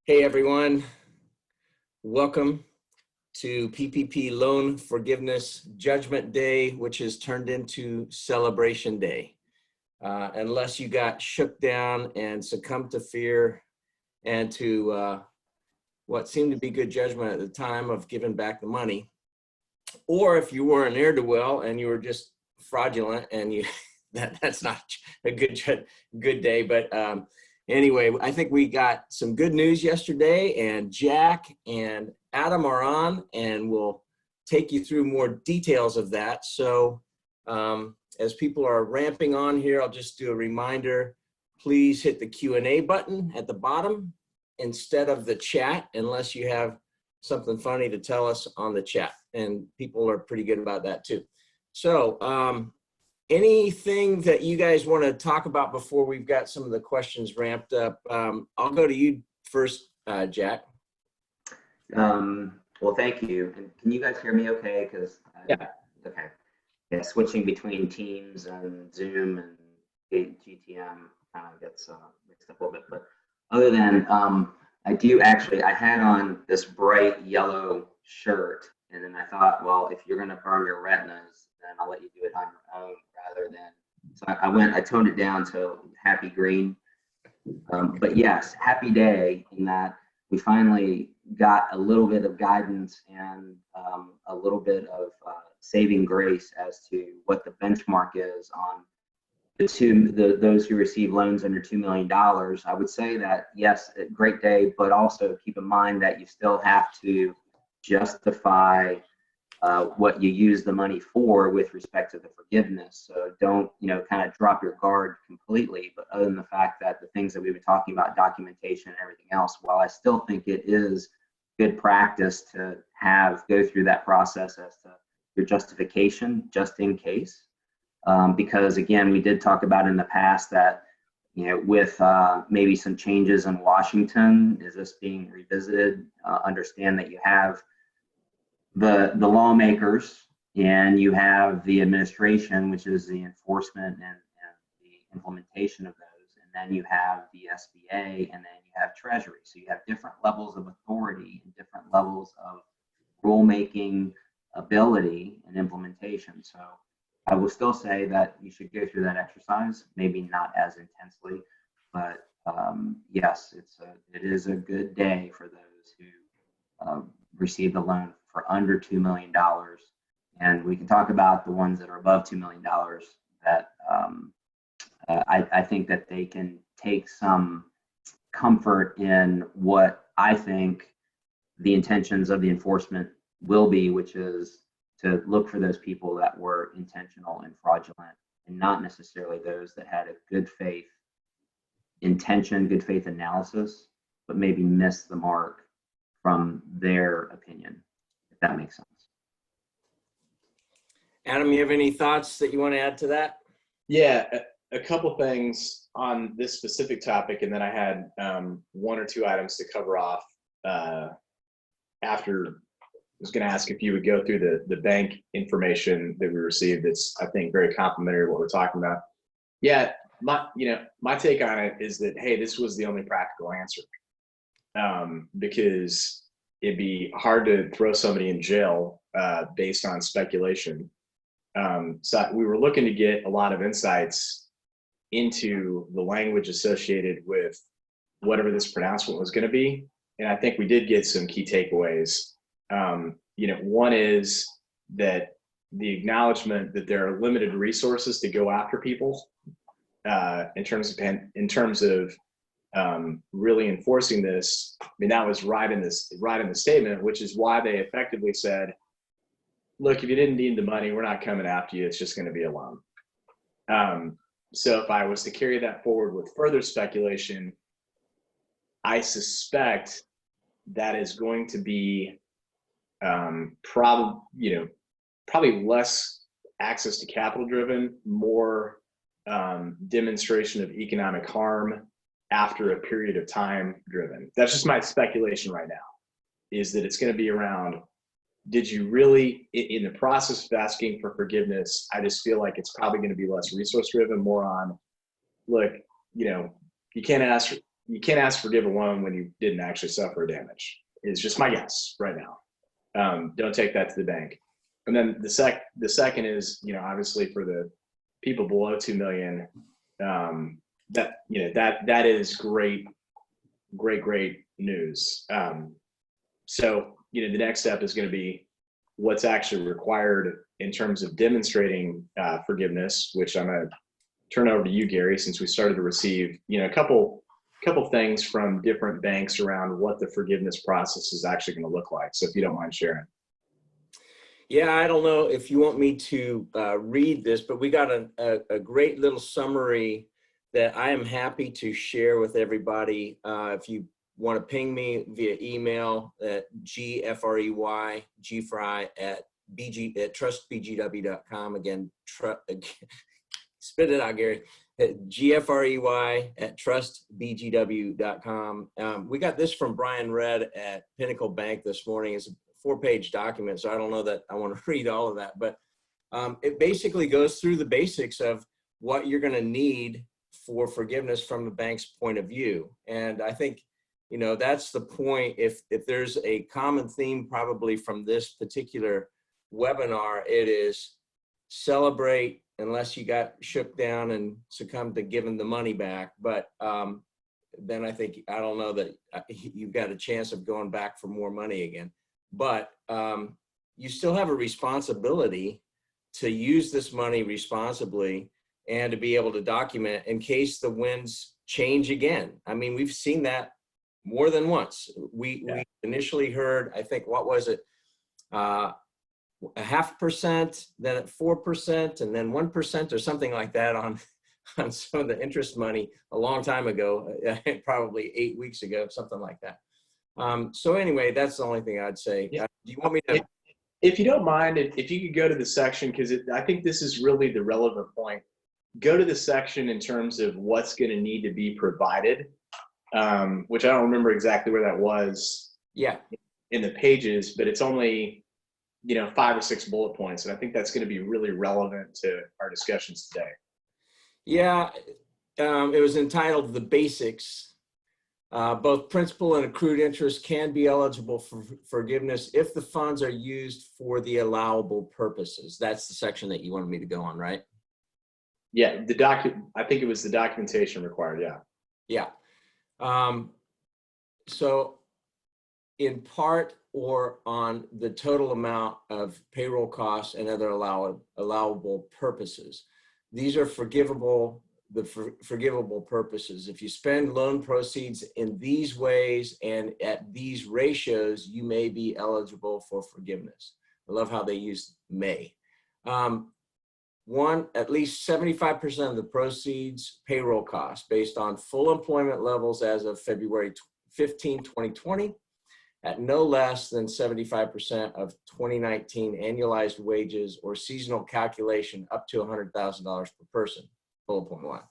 Hey everyone, welcome to PPP Loan Forgiveness Judgment Day, which has turned into Celebration Day. Unless you got shook down and succumbed to fear and to what seemed to be good judgment at the time of giving back the money, or if you were an ne'er-do-well and you were just fraudulent and you that's not a good day, but anyway, I think we got some good news yesterday, and Jack and Adam are on, and we'll take you through more details of that. So as people are ramping on here, I'll just do a reminder. Please hit the Q&A button at the bottom instead of the chat, unless you have something funny to tell us on the chat. And people are pretty good about that too. So anything that you guys want to talk about before we've got some of the questions ramped up? I'll go to you first, Jack. Well, thank you. And can you guys hear me okay? Because Yeah. Okay. Yeah, switching between Teams and Zoom and GTM kind of gets mixed up a little bit. But other than I had on this bright yellow shirt, and then I thought, well, if you're going to burn your retinas, then I'll let you do it on your own rather than. So I toned it down to happy green. But yes, happy day in that we finally got a little bit of guidance and a little bit of saving grace as to what the benchmark is on those who receive loans under $2 million. I would say that, yes, a great day, but also keep in mind that you still have to justify what you use the money for with respect to the forgiveness. So don't, kind of drop your guard completely. But other than the fact that the things that we've been talking about, documentation and everything else, while I still think it is good practice to go through that process as to your justification just in case. Because again, we did talk about in the past that, with maybe some changes in Washington, is this being revisited? Understand that you have the lawmakers and you have the administration, which is the enforcement and the implementation of those. And then you have the SBA, and then you have Treasury. So you have different levels of authority and different levels of rulemaking ability and implementation. So I will still say that you should go through that exercise, maybe not as intensely, but yes, it is a good day for those who receive the loan for under $2 million. And we can talk about the ones that are above $2 million that I think that they can take some comfort in what I think the intentions of the enforcement will be, which is to look for those people that were intentional and fraudulent, and not necessarily those that had a good faith intention, good faith analysis, but maybe missed the mark from their opinion, if that makes sense. Adam, you have any thoughts that you want to add to that? Yeah, a couple things on this specific topic, and then I had one or two items to cover off after. I was going to ask if you would go through the bank information that we received. It's, I think, very complimentary to what we're talking about. Yeah, my take on it is that, hey, this was the only practical answer, because it'd be hard to throw somebody in jail based on speculation. So we were looking to get a lot of insights into the language associated with whatever this pronouncement was going to be, and I think we did get some key takeaways. One is that the acknowledgement that there are limited resources to go after people in terms of really enforcing this. I mean, that was right in the statement, which is why they effectively said, look, if you didn't need the money, we're not coming after you. It's just going to be a loan. So if I was to carry that forward with further speculation, I suspect that is going to be probably less access to capital driven, more demonstration of economic harm after a period of time driven. That's just my speculation right now, is that it's going to be around, did you really, in the process of asking for forgiveness, I just feel like it's probably going to be less resource driven, more on, look, you can't ask you can't ask to forgive a loan when you didn't actually suffer damage. It's just my guess right now. Don't take that to the bank. And then the second is, obviously for the people below 2 million, that is great news. So, the next step is going to be what's actually required in terms of demonstrating forgiveness, which I'm going to turn over to you, Gary, since we started to receive, a couple things from different banks around what the forgiveness process is actually going to look like. So if you don't mind sharing. Yeah, I don't know if you want me to read this, but we got a great little summary that I am happy to share with everybody. If you want to ping me via email at gfrey at trustbgw.com. Again, spit it out, Gary. At gfrey at trustbgw.com. We got this from Brian Red at Pinnacle Bank this morning. It's a 4-page document, so I don't know that I want to read all of that, but it basically goes through the basics of what you're going to need for forgiveness from the bank's point of view. And I think, that's the point. If there's a common theme probably from this particular webinar, it is celebrate unless you got shook down and succumbed to giving the money back. But then I think, I don't know that you've got a chance of going back for more money again. But you still have a responsibility to use this money responsibly and to be able to document in case the winds change again. I mean, we've seen that more than once. We initially heard, I think, what was it? 0.5%, then at 4%, and then 1% or something like that on some of the interest money a long time ago, probably 8 weeks ago, something like that. So anyway, that's the only thing I'd say. Yeah. Do you want me to? If you don't mind, if you could go to the section, because I think this is really the relevant point. Go to the section in terms of what's going to need to be provided, which I don't remember exactly where that was. Yeah. In the pages, but it's only 5 or 6 bullet points, and I think that's going to be really relevant to our discussions today. Yeah, it was entitled "The Basics." Both principal and accrued interest can be eligible for forgiveness if the funds are used for the allowable purposes. That's the section that you wanted me to go on, right? Yeah, I think it was the documentation required, yeah. Yeah. So in part or on the total amount of payroll costs and other allowable purposes. These are forgivable purposes. If you spend loan proceeds in these ways and at these ratios, you may be eligible for forgiveness. I love how they use may. One, at least 75% of the proceeds payroll costs based on full employment levels as of February 15, 2020, at no less than 75% of 2019 annualized wages or seasonal calculation up to $100,000 per person. Bullet point 1.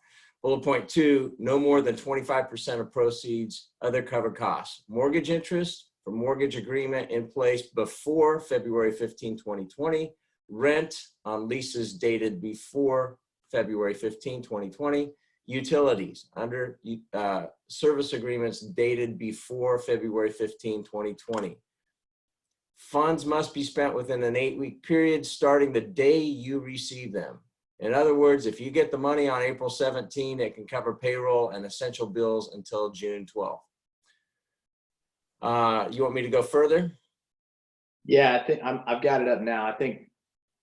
Bullet point 2, no more than 25% of proceeds, other covered costs. Mortgage interest for mortgage agreement in place before February 15, 2020. Rent on leases dated before February 15, 2020. Utilities under service agreements dated before February 15, 2020. Funds must be spent within an 8-week period starting the day you receive them. In other words, if you get the money on April 17, it can cover payroll and essential bills until June 12. You want me to go further? Yeah, I think I've got it up now. I think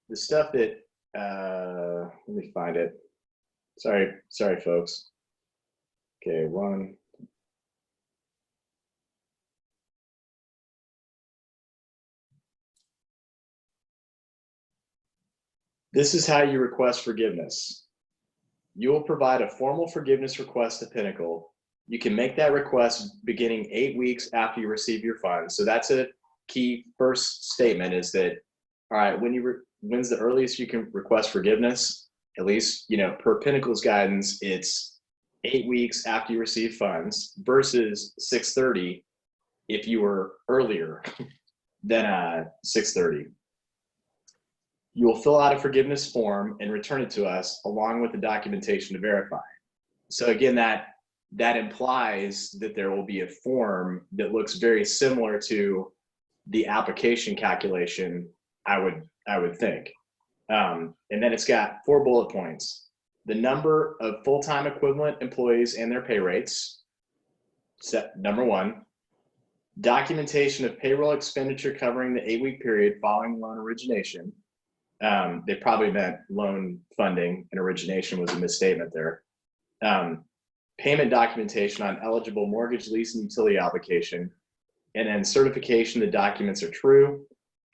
the stuff that, let me find it. Sorry, folks. Okay, one. This is how you request forgiveness. You will provide a formal forgiveness request to Pinnacle. You can make that request beginning 8 weeks after you receive your funds. So that's a key first statement, is that, all right, when's the earliest you can request forgiveness? At least, per Pinnacle's guidance, it's 8 weeks after you receive funds versus 6/30 if you were earlier than 6/30. You will fill out a forgiveness form and return it to us along with the documentation to verify. So again, that that implies that there will be a form that looks very similar to the application calculation, I would think. And then it's got 4 bullet points: the number of full-time equivalent employees and their pay rates, number 1. Documentation of payroll expenditure covering the 8-week period following loan origination. They probably meant loan funding, and origination was a misstatement there. Payment documentation on eligible mortgage, lease, and utility application, and then certification the documents are true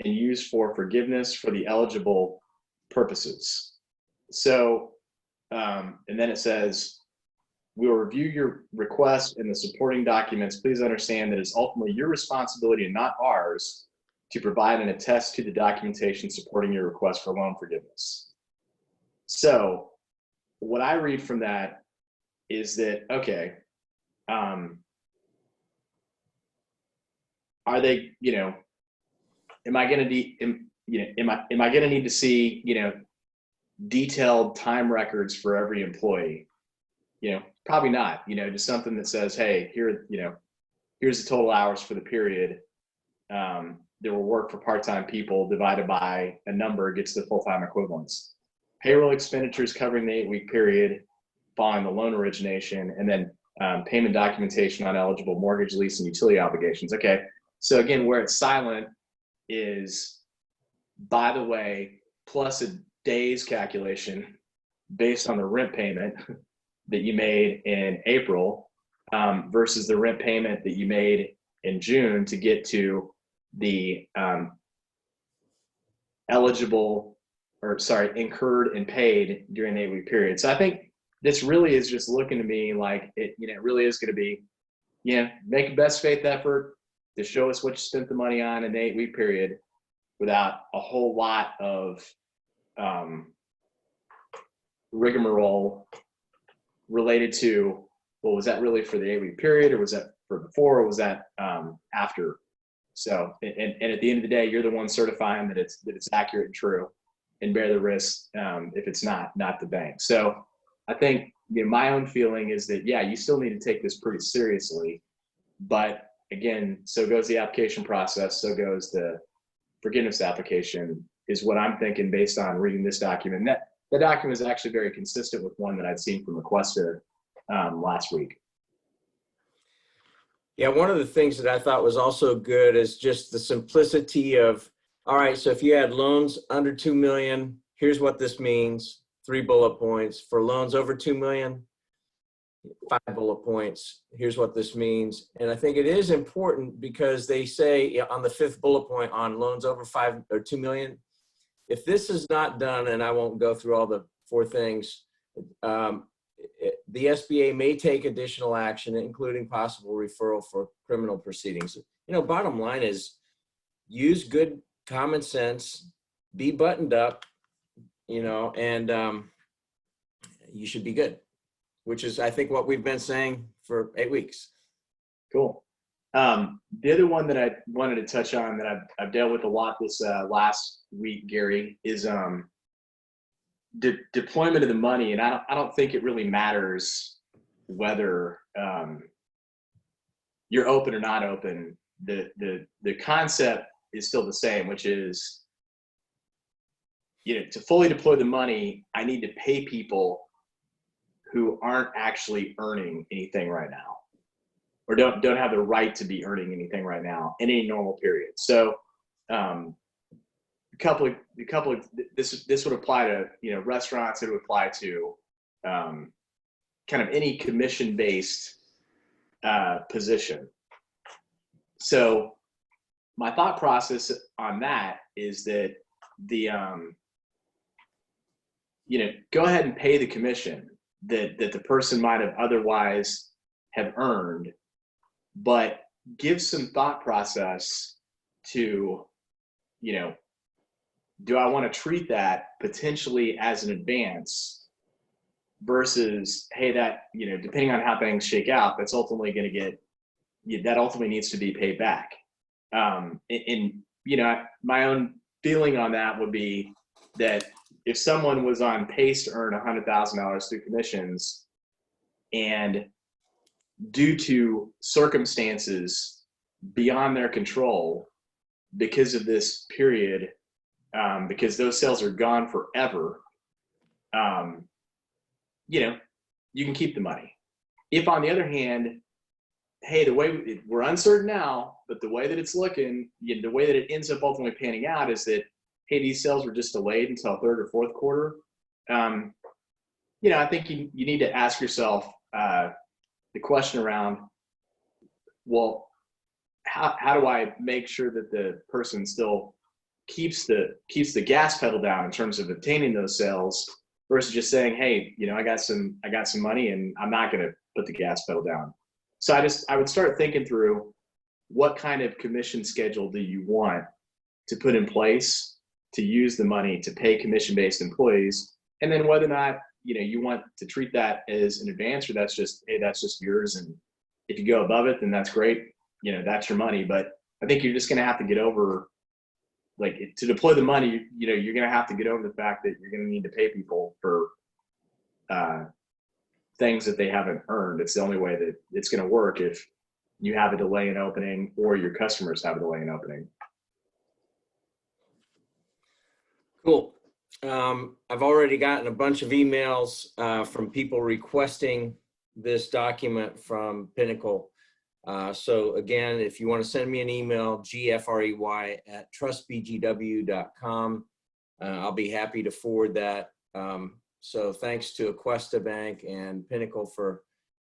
and used for forgiveness for the eligible purposes. So, and then it says, we will review your request and the supporting documents. Please understand that it's ultimately your responsibility and not ours to provide and attest to the documentation supporting your request for loan forgiveness. So what I read from that is that, okay, are they, am I going to need, am I going to need to see, detailed time records for every employee? Probably not. Just something that says, hey, here, here's the total hours for the period. There will work for part-time people divided by a number gets the full-time equivalents. Payroll expenditures covering the 8-week period following the loan origination, and then payment documentation on eligible mortgage, lease, and utility obligations. Okay, so again, where it's silent is, by the way, plus a day's calculation based on the rent payment that you made in April versus the rent payment that you made in June to get to the incurred and paid during the 8-week period. So I think this really is just looking to me like it really is going to be, make a best faith effort to show us what you spent the money on in the 8-week period without a whole lot of rigmarole related to, well, was that really for the 8-week period, or was that for before, or was that after? So, and at the end of the day, you're the one certifying that it's accurate and true, and bear the risk if it's not the bank. So I think my own feeling is that, yeah, you still need to take this pretty seriously, but again, so goes the application process, so goes the forgiveness application, is what I'm thinking based on reading this document. The document is actually very consistent with one that I'd seen from Requester last week. Yeah, one of the things that I thought was also good is just the simplicity of, all right, so if you had loans under 2 million, here's what this means, 3 bullet points. For loans over 2 million, 5 bullet points, here's what this means. And I think it is important because they say on the 5th bullet point on loans over 5 or 2 million, if this is not done, and I won't go through all the 4 things, the SBA may take additional action, including possible referral for criminal proceedings. Bottom line is use good common sense, be buttoned up, and you should be good, which is, I think, what we've been saying for 8 weeks. Cool. The other one that I wanted to touch on that I've dealt with a lot this last week, Gary, is deployment of the money. And I don't think it really matters whether you're open or not open. The concept is still the same, which is, to fully deploy the money, I need to pay people who aren't actually earning anything right now, or don't have the right to be earning anything right now in any normal period. So this would apply to restaurants. It would apply to kind of any commission-based position. So my thought process on that is that go ahead and pay the commission that the person might have otherwise have earned, but give some thought process to, do I want to treat that potentially as an advance versus, hey, that, depending on how things shake out, that's ultimately going to get, that ultimately needs to be paid back. My own feeling on that would be that if someone was on pace to earn $100,000 through commissions and due to circumstances beyond their control because of this period, because those sales are gone forever, you know, you can keep the money. If on the other hand, hey, the way we're uncertain now, but the way that it's looking, the way that it ends up ultimately panning out is that, hey, these sales were just delayed until third or fourth quarter. You know, I think you need to ask yourself the question around, well, how do I make sure that the person still keeps the gas pedal down in terms of obtaining those sales versus just saying, hey, you know, I got some money and I'm not going to put the gas pedal down. So I would start thinking through what kind of commission schedule do you want to put in place to use the money to pay commission-based employees, and then whether or not, you know, you want to treat that as an advance or that's just, hey, that's just yours, and if you go above it, then that's great, you know, that's your money. But I think you're just going to have to get over, like, to deploy the money, you know, you're going to have to get over the fact that you're going to need to pay people for things that they haven't earned. It's the only way that it's going to work if you have a delay in opening or your customers have a delay in opening. Cool. I've already gotten a bunch of emails from people requesting this document from Pinnacle. So again, if you want to send me an email, gfrey@trustbgw.com, I'll be happy to forward that. So thanks to Aquesta Bank and Pinnacle for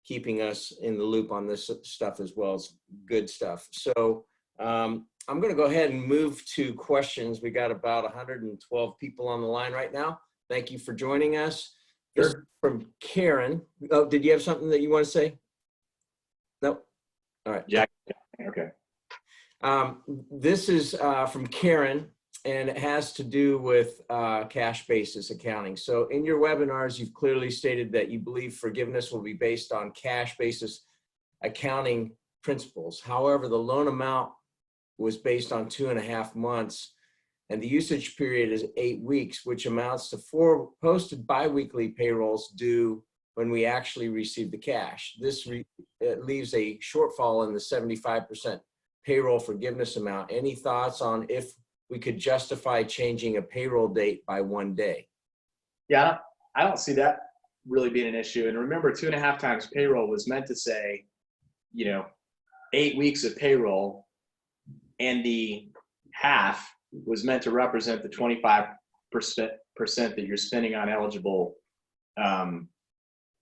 keeping us in the loop on this stuff as well. It's good stuff. So I'm going to go ahead and move to questions. We got about 112 people on the line right now. Thank you for joining us. This is from Karen. Oh, did you have something that you want to say? No? All right. Jack. Okay. This is from Karen, and it has to do with cash basis accounting. So in your webinars, you've clearly stated that you believe forgiveness will be based on cash basis accounting principles. However, the loan amount was based on 2.5 months, and the usage period is 8 weeks, which amounts to 4 posted biweekly payrolls due when we actually receive the cash. This it leaves a shortfall in the 75% payroll forgiveness amount. Any thoughts on if we could justify changing a payroll date by 1 day? Yeah, I don't see that really being an issue. And remember, 2.5 times payroll was meant to say, you know, 8 weeks of payroll, and the half was meant to represent the 25% that you're spending on eligible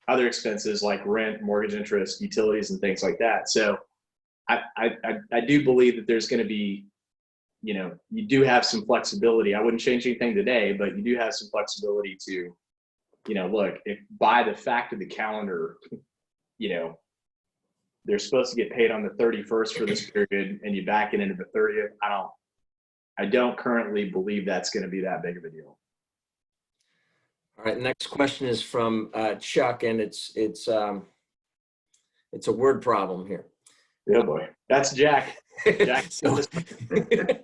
other expenses like rent, mortgage interest, utilities, and things like that. So I do believe that there's going to be, you know, you do have some flexibility. I wouldn't change anything today, but you do have some flexibility to, you know, look, if by the fact of the calendar, you know, they're supposed to get paid on the 31st for this period and you back it into the 30th. I don't currently believe that's going to be that big of a deal. All right, next question is from Chuck, and it's a word problem here. Oh boy, that's Jack. Jack. So, pay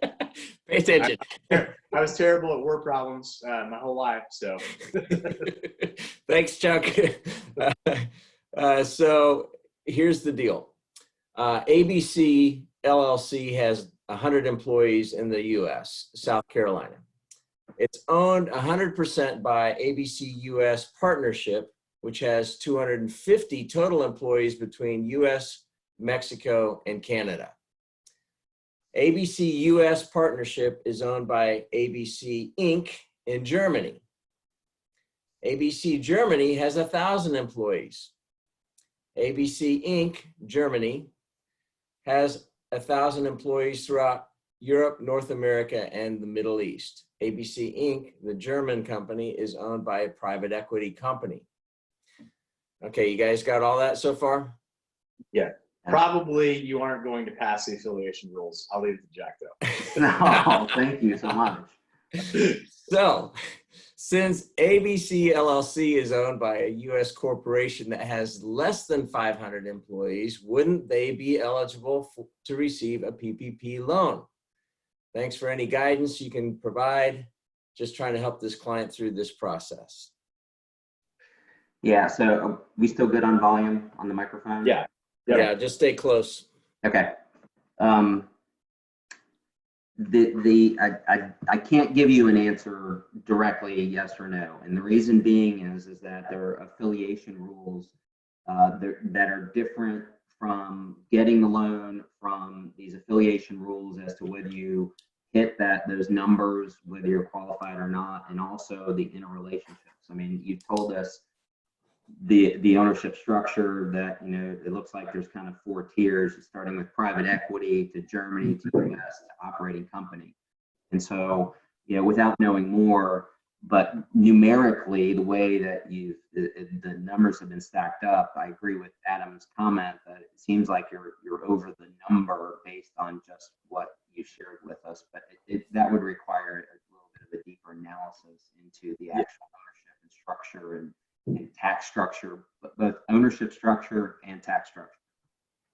attention. I was terrible at word problems my whole life, so. Thanks, Chuck. So here's the deal. ABC LLC has 100 employees in the U.S., South Carolina. It's owned 100% by ABC US Partnership, which has 250 total employees between US, Mexico, and Canada. ABC US Partnership is owned by ABC Inc. in Germany. ABC Germany has 1,000 employees. ABC Inc. Germany has 1,000 employees throughout Europe, North America, and the Middle East. ABC Inc., the German company, is owned by a private equity company. Okay, you guys got all that so far? Yeah. Probably you aren't going to pass the affiliation rules. I'll leave it to Jack, though. No, thank you so much. So, since ABC LLC is owned by a U.S. corporation that has less than 500 employees, wouldn't they be eligible to receive a PPP loan? Thanks for any guidance you can provide. Just trying to help this client through this process. Yeah, so are we still good on volume on the microphone? Yeah. Yeah, just stay close. Okay. I can't give you an answer directly, yes or no. And the reason being is that there are affiliation rules that are different from getting the loan, from these affiliation rules as to whether you hit those numbers, whether you're qualified or not, and also the interrelationships. I mean, you've told us the ownership structure that, you know, it looks like there's kind of 4 tiers, starting with private equity to Germany to US to operating company. And so, you know, without knowing more, but numerically, the way that the numbers have been stacked up, I agree with Adam's comment that it seems like you're over the number based on just what you shared with us. But that would require a little bit of a deeper analysis into the actual ownership and structure and tax structure, both ownership structure and tax structure.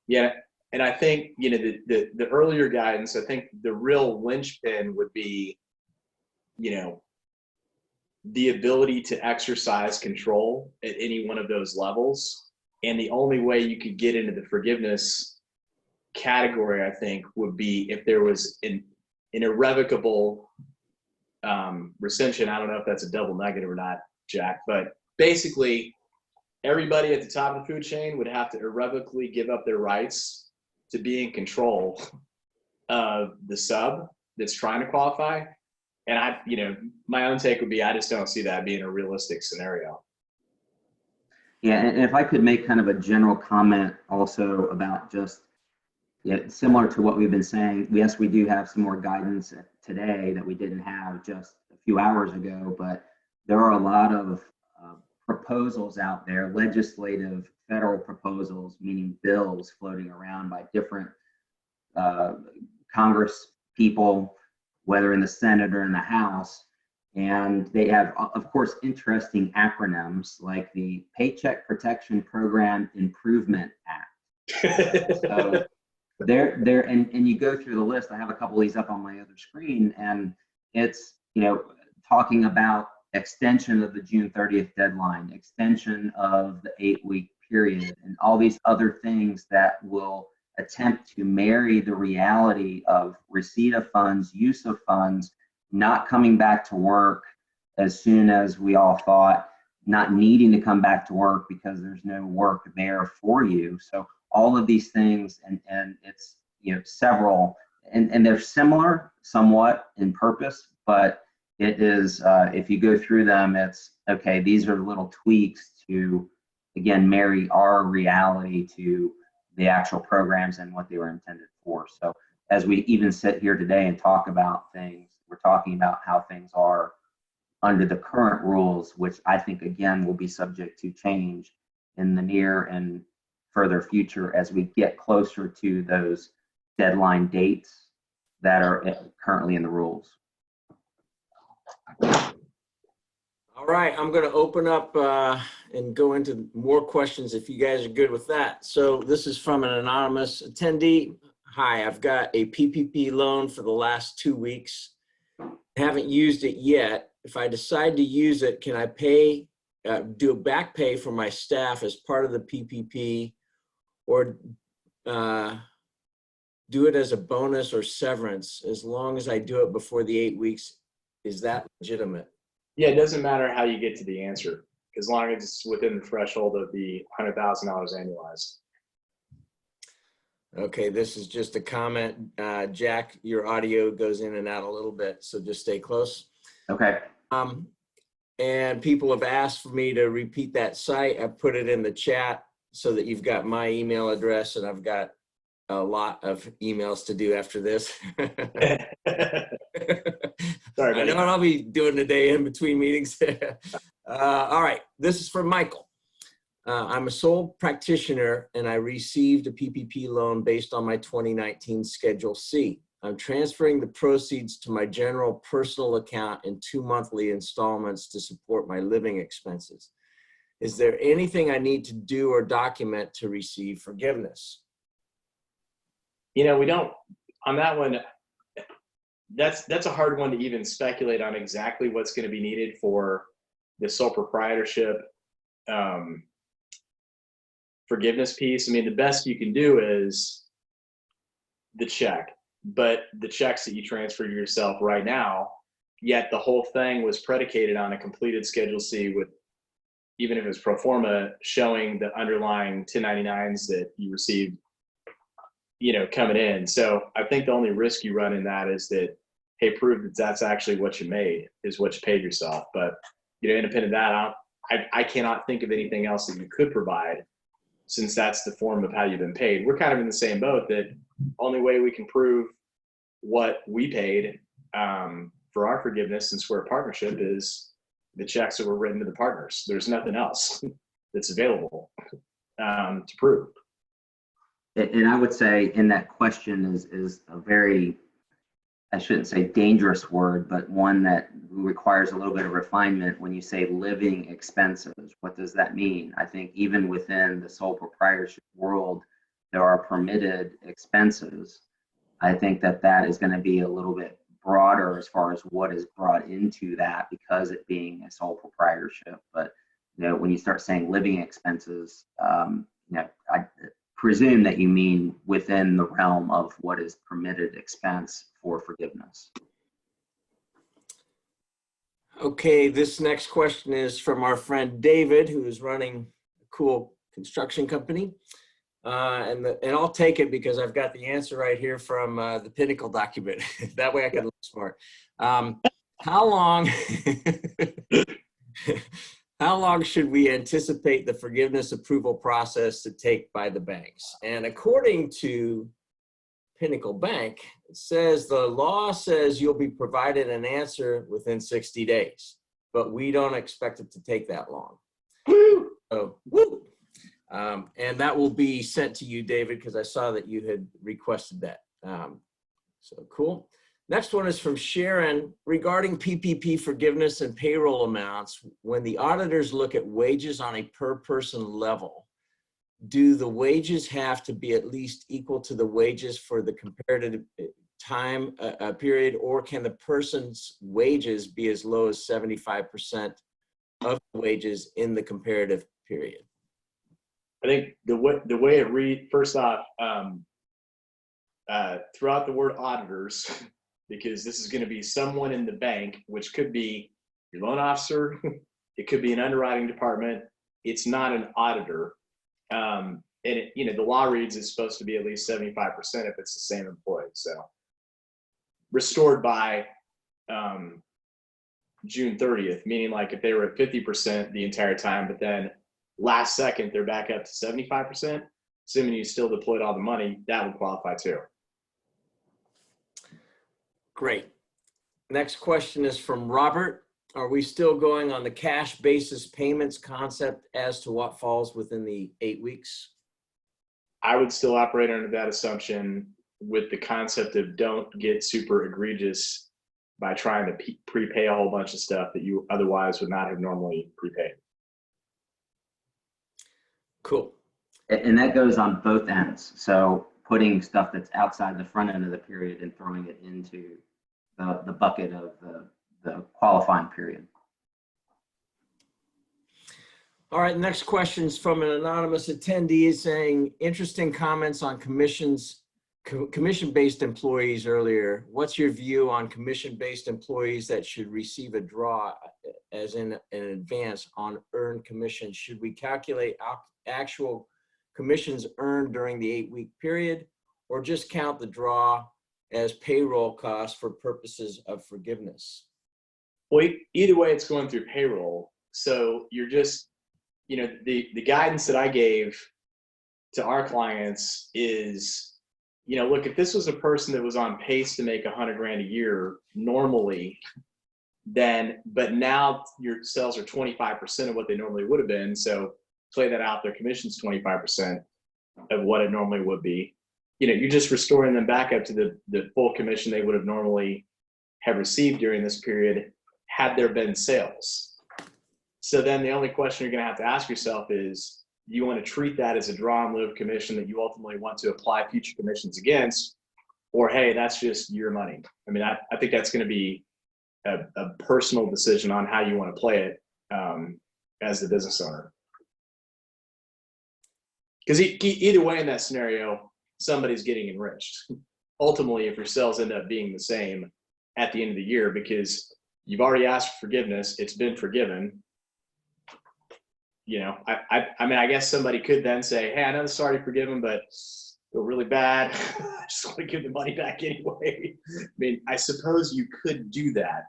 Yeah, and I think, you know, the earlier guidance, I think the real linchpin would be, you know, the ability to exercise control at any one of those levels. And the only way you could get into the forgiveness category, I think, would be if there was an irrevocable rescission. I don't know if that's a double negative or not, Jack, but basically everybody at the top of the food chain would have to irrevocably give up their rights to be in control of the sub that's trying to qualify. And you know, my own take would be, I just don't see that being a realistic scenario. Yeah, and if I could make kind of a general comment also about just, yeah, similar to what we've been saying, yes, we do have some more guidance today that we didn't have just a few hours ago, but there are a lot of proposals out there, legislative federal proposals, meaning bills floating around by different Congress people, whether in the Senate or in the House. And they have, of course, interesting acronyms like the Paycheck Protection Program Improvement Act. So and you go through the list. I have a couple of these up on my other screen, and it's, you know, talking about extension of the June 30th deadline, extension of the 8-week period, and all these other things that will attempt to marry the reality of receipt of funds, use of funds, not coming back to work as soon as we all thought, not needing to come back to work because there's no work there for you. So all of these things, and it's, you know, several, and they're similar somewhat in purpose, but it is, if you go through them, it's, okay, these are little tweaks to, again, marry our reality to the actual programs and what they were intended for. So as we even sit here today and talk about things, we're talking about how things are under the current rules, which I think, again, will be subject to change in the near and further future as we get closer to those deadline dates that are currently in the rules. All right, I'm going to open up and go into more questions if you guys are good with that. So this is from an anonymous attendee. Hi, I've got a PPP loan for the last 2 weeks. Haven't used it yet. If I decide to use it, can I pay, do a back pay for my staff as part of the PPP, or do it as a bonus or severance as long as I do it before the 8 weeks? Is that legitimate? Yeah, it doesn't matter how you get to the answer, as long as it's within the threshold of the $100,000 annualized. Okay, this is just a comment. Jack, your audio goes in and out a little bit, so just stay close. Okay. And people have asked for me to repeat that site. I put it in the chat so that you've got my email address, and I've got a lot of emails to do after this. Sorry, I know what I'll be doing today in between meetings. All right, this is for Michael. I'm a sole practitioner and I received a PPP loan based on my 2019 Schedule C. I'm transferring the proceeds to my general personal account in 2 monthly installments to support my living expenses. Is there anything I need to do or document to receive forgiveness? You know, we don't, on that one, that's a hard one to even speculate on exactly what's going to be needed for the sole proprietorship forgiveness piece, I mean, the best you can do is the check, but the checks that you transfer to yourself right now, yet the whole thing was predicated on a completed Schedule C with, even if it's pro forma, showing the underlying 1099s that you received, you know, coming in. So I think the only risk you run in that is that, hey, prove that that's actually what you made, is what you paid yourself. But, you know, independent of that, I cannot think of anything else that you could provide, since that's the form of how you've been paid. We're kind of in the same boat, that only way we can prove what we paid for our forgiveness, since we're a partnership, is the checks that were written to the partners. There's nothing else that's available to prove. And I would say in that question is a very, I shouldn't say dangerous word, but one that requires a little bit of refinement. When you say living expenses, what does that mean? I think even within the sole proprietorship world, there are permitted expenses. I think that is going to be a little bit broader as far as what is brought into that, because it being a sole proprietorship. But you know, when you start saying living expenses, you know, I presume that you mean within the realm of what is permitted expense for forgiveness. Okay, this next question is from our friend David, who is running a cool construction company. And I'll take it because I've got the answer right here from the Pinnacle document. That way I can look smart. How long how long should we anticipate the forgiveness approval process to take by the banks? And according to Pinnacle Bank, it says the law says you'll be provided an answer within 60 days, but we don't expect it to take that long. Woo! So, woo! And that will be sent to you, David, because I saw that you had requested that. So cool. Next one is from Sharon. Regarding PPP forgiveness and payroll amounts, when the auditors look at wages on a per person level, do the wages have to be at least equal to the wages for the comparative time period, or can the person's wages be as low as 75% of the wages in the comparative period? I think the way it reads, first off, throughout the word auditors, because this is going to be someone in the bank, which could be your loan officer, it could be an underwriting department. It's not an auditor. And it, you know, the law reads it's supposed to be at least 75% if it's the same employee. So restored by June 30th, meaning like if they were at 50% the entire time, but then last second they're back up to 75%, assuming you still deployed all the money, that would qualify too. Great. Next question is from Robert. Are we still going on the cash basis payments concept as to what falls within the 8 weeks? I would still operate under that assumption, with the concept of don't get super egregious by trying to prepay a whole bunch of stuff that you otherwise would not have normally prepaid. Cool. And that goes on both ends. So putting stuff that's outside the front end of the period and throwing it into the bucket of the qualifying period. All right, next question is from an anonymous attendee saying, interesting comments on commission-based employees earlier. What's your view on commission-based employees that should receive a draw as in advance on earned commission? Should we calculate actual commissions earned during the 8-week period, or just count the draw as payroll costs for purposes of forgiveness? Well, either way, it's going through payroll. So you're just, you know, the guidance that I gave to our clients is, you know, look, if this was a person that was on pace to make $100 grand a year normally, then, but now your sales are 25% of what they normally would have been. So play that out, their commission's 25% of what it normally would be. You know, you're just restoring them back up to the full commission they would have normally have received during this period had there been sales. So then the only question you're going to have to ask yourself is, do you want to treat that as a draw in lieu of commission that you ultimately want to apply future commissions against, or hey, that's just your money? I mean, I think that's going to be a personal decision on how you want to play it as the business owner. Because either way in that scenario, somebody's getting enriched. Ultimately, if your sales end up being the same at the end of the year, because you've already asked for forgiveness, it's been forgiven. You know, I mean, I guess somebody could then say, hey, I know it's already forgiven, but feel really bad. I just want to give the money back anyway. I mean, I suppose you could do that,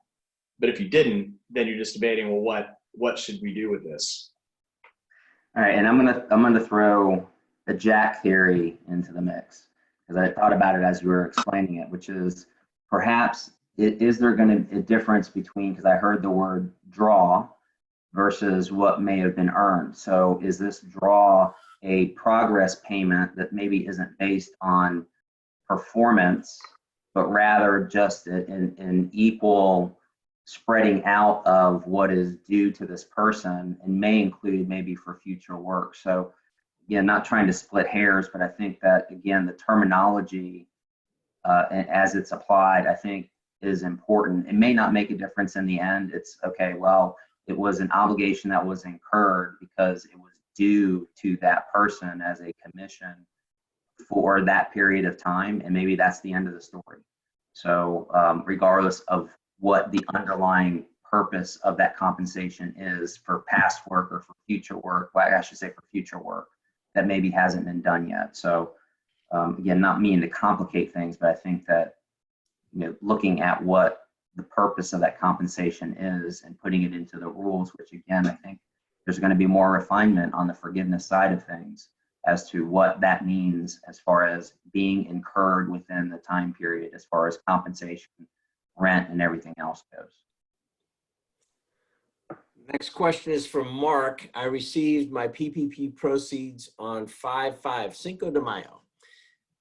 but if you didn't, then you're just debating, well, what should we do with this? All right, and I'm gonna throw a Jack theory into the mix because I thought about it as you were explaining it, which is perhaps is there going to be a difference between, because I heard the word draw versus what may have been earned. So is this draw a progress payment that maybe isn't based on performance, but rather just an equal spreading out of what is due to this person, and may include maybe for future work. So again, not trying to split hairs, but I think that, again, the terminology as it's applied, I think is important. It may not make a difference in the end. It's okay, well, it was an obligation that was incurred because it was due to that person as a commission for that period of time, and maybe that's the end of the story. So regardless of what the underlying purpose of that compensation is for past work or for future work, well, I should say for future work that maybe hasn't been done yet. So again, not meaning to complicate things, but I think that, you know, looking at what the purpose of that compensation is and putting it into the rules, which again, I think there's going to be more refinement on the forgiveness side of things as to what that means as far as being incurred within the time period, as far as compensation, rent, and everything else goes. Next question is from Mark. I received my PPP proceeds on 5/5, Cinco de Mayo.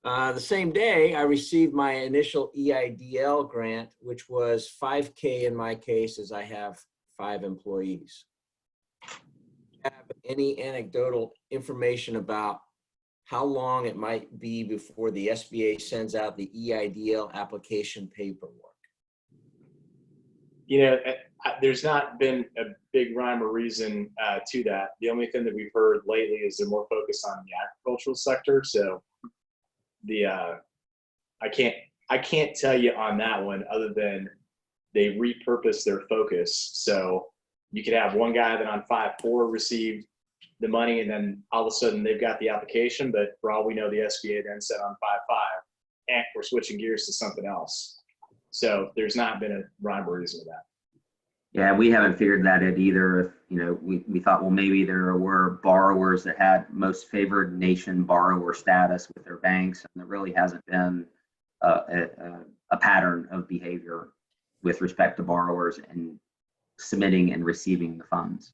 The same day, I received my initial EIDL grant, which was $5K in my case, as I have 5 employees. Have any anecdotal information about how long it might be before the SBA sends out the EIDL application paperwork? You know, there's not been a big rhyme or reason to that. The only thing that we've heard lately is they're more focused on the agricultural sector. So I can't tell you on that one other than they repurpose their focus. So you could have one guy that on 5/4 received the money, and then all of a sudden they've got the application, but for all we know, the SBA then said on 5/5, and we're switching gears to something else. So there's not been a rhyme or reason with that. Yeah, we haven't figured that out either. If, you know, we thought, well, maybe there were borrowers that had most favored nation borrower status with their banks, and there really hasn't been a pattern of behavior with respect to borrowers and submitting and receiving the funds.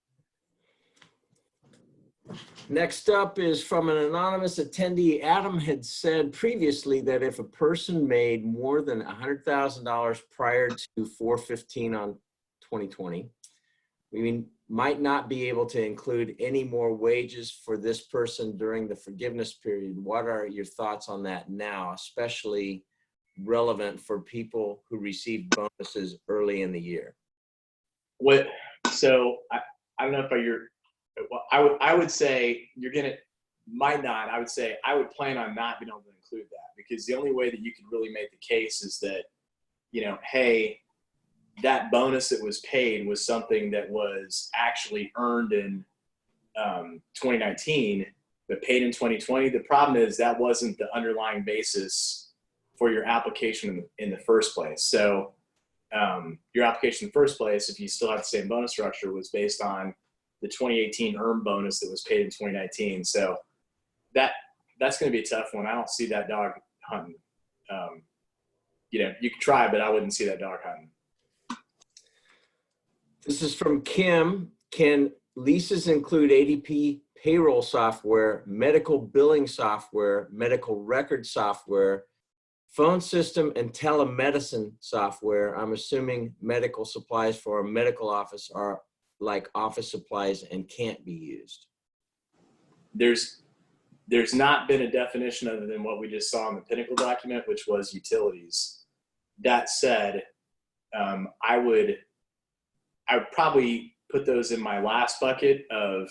Next up is from an anonymous attendee. Adam had said previously that if a person made more than $100,000 prior to 4/15 on 2020, we might not be able to include any more wages for this person during the forgiveness period. What are your thoughts on that now, especially relevant for people who receive bonuses early in the year? So I don't know if well, I would say I would say I would plan on not being able to include that, because the only way that you can really make the case is that, you know, hey, that bonus that was paid was something that was actually earned in 2019, but paid in 2020. The problem is that wasn't the underlying basis for your application in the first place. So your application in the first place, if you still have the same bonus structure, was based on the 2018 earned bonus that was paid in 2019. So that's going to be a tough one. I don't see that dog hunting. You know, you can try, but I wouldn't see that dog hunting. This is from Kim. Can leases include ADP payroll software, medical billing software, medical record software, phone system, and telemedicine software? I'm assuming medical supplies for a medical office are like office supplies and can't be used. There's not been a definition other than what we just saw in the Pinnacle document, which was utilities. That said, I would probably put those in my last bucket of,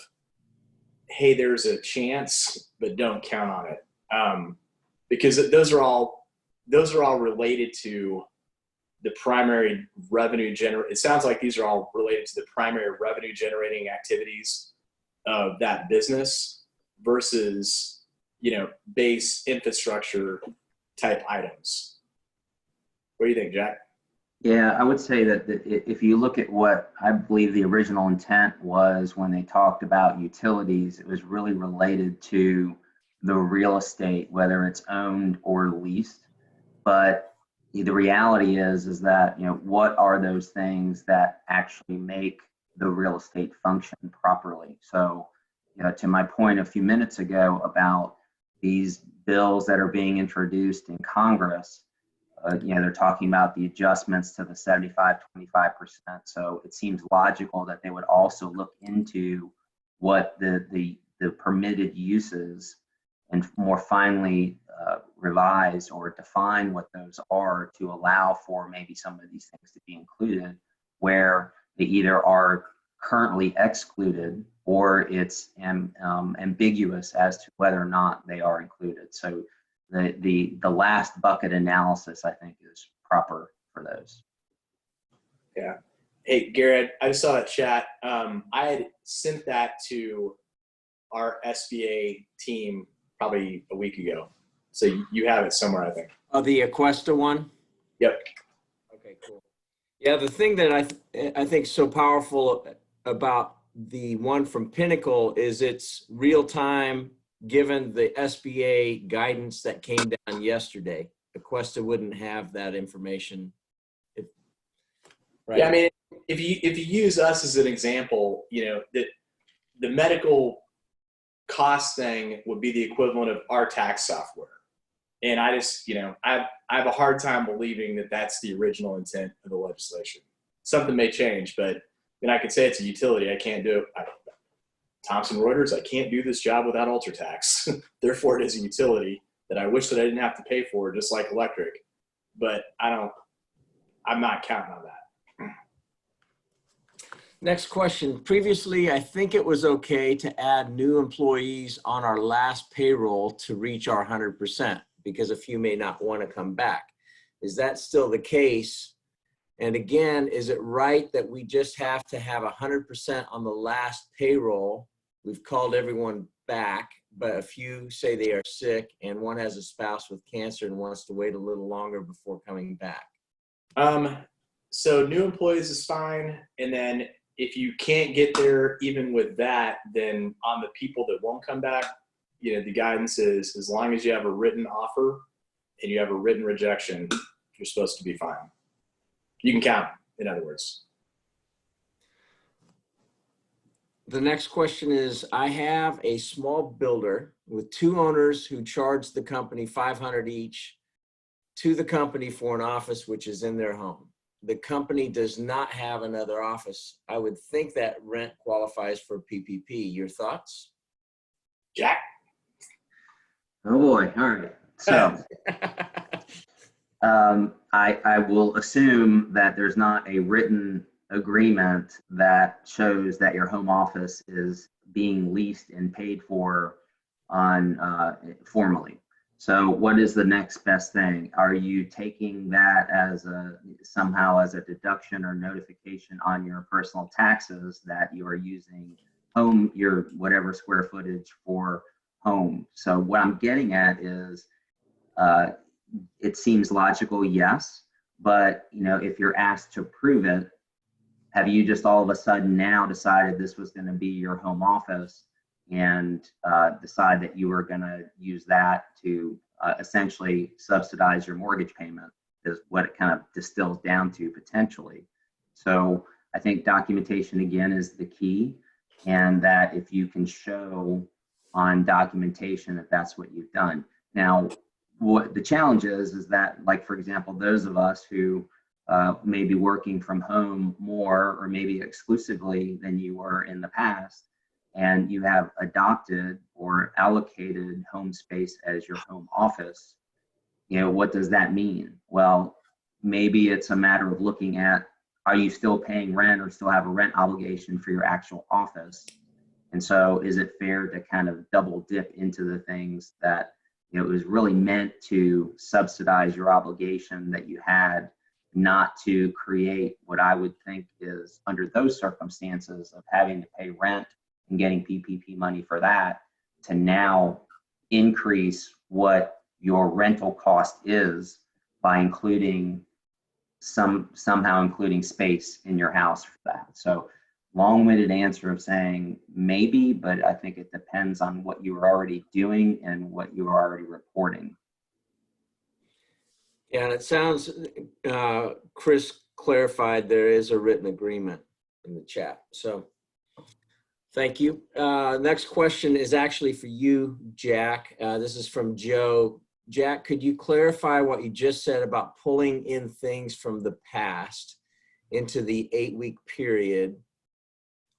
hey, there's a chance, but don't count on it. Because those are all related to the primary revenue it sounds like these are all related to the primary revenue generating activities of that business versus, base infrastructure type items. What do you think, Jack? Yeah, I would say that if you look at what I believe the original intent was when they talked about utilities, it was really related to the real estate, whether it's owned or leased. But the reality is that, what are those things that actually make the real estate function properly? So, to my point a few minutes ago about these bills that are being introduced in Congress, they're talking about the adjustments to the 75-25%. So it seems logical that they would also look into what the permitted uses and more finely revise or define what those are to allow for maybe some of these things to be included where they either are currently excluded or it's ambiguous as to whether or not they are included. So the last bucket analysis, I think, is proper for those. Yeah. Hey, Garrett, I saw a chat. I had sent that to our SBA team probably a week ago. So you have it somewhere, I think. Oh, the Aquesta one? Yep. Okay, cool. Yeah, the thing that I think is so powerful about the one from Pinnacle is it's real time, given the SBA guidance that came down yesterday. Aquesta wouldn't have that information. Right. Yeah, I mean, if you use us as an example, that the medical cost thing would be the equivalent of our tax software. And I just, I have a hard time believing that that's the original intent of the legislation. Something may change, but I could say it's a utility. I can't do it. Thomson Reuters, I can't do this job without UltraTax. Therefore, it is a utility that I wish that I didn't have to pay for, just like electric. But I'm not counting on that. Next question. Previously, I think it was okay to add new employees on our last payroll to reach our 100% because a few may not want to come back. Is that still the case? And again, is it right that we just have to have 100% on the last payroll? We've called everyone back, but a few say they are sick and one has a spouse with cancer and wants to wait a little longer before coming back. So new employees is fine. And then if you can't get there even with that, then on the people that won't come back, the guidance is as long as you have a written offer and you have a written rejection, you're supposed to be fine. You can count, in other words. The next question is, I have a small builder with two owners who charge the company $500 each to the company for an office which is in their home. The company does not have another office. I would think that rent qualifies for PPP. Your thoughts? Jack? Oh boy, all right. So I will assume that there's not a written agreement that shows that your home office is being leased and paid for on formally. So what is the next best thing? Are you taking that as somehow as a deduction or notification on your personal taxes that you are using your whatever square footage for home? So what I'm getting at is it seems logical, yes, but if you're asked to prove it, have you just all of a sudden now decided this was going to be your home office and decide that you were going to use that to essentially subsidize your mortgage payment is what it kind of distills down to potentially. So I think documentation again is the key, and that if you can show on documentation that that's what you've done. Now, what the challenge is that, like, for example, those of us who may be working from home more or maybe exclusively than you were in the past, and you have adopted or allocated home space as your home office, what does that mean? Well, maybe it's a matter of looking at, are you still paying rent or still have a rent obligation for your actual office? And so is it fair to kind of double dip into the things that, you know, it was really meant to subsidize your obligation that you had, not to create what I would think is, under those circumstances of having to pay rent and getting PPP money for that, to now increase what your rental cost is by including somehow including space in your house for that. So long-winded answer of saying maybe, but I think it depends on what you were already doing and what you were already reporting. Yeah, and it sounds, Chris clarified there is a written agreement in the chat. So thank you. Next question is actually for you, Jack. This is from Joe. Jack, could you clarify what you just said about pulling in things from the past into the 8-week period?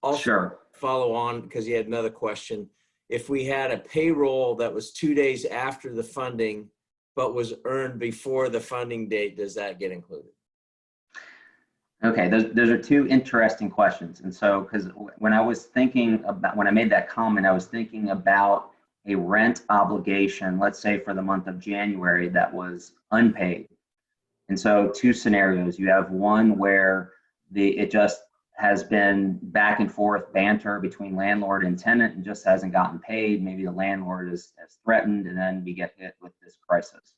Also, Sure. follow on, because you had another question. If we had a payroll that was 2 days after the funding, but was earned before the funding date, does that get included? Okay, those are two interesting questions. And so, because when I was thinking about, when I made that comment, I was thinking about a rent obligation, let's say for the month of January, that was unpaid. And so two scenarios. You have one where it just has been back and forth banter between landlord and tenant and just hasn't gotten paid. Maybe the landlord has threatened, and then we get hit with this crisis.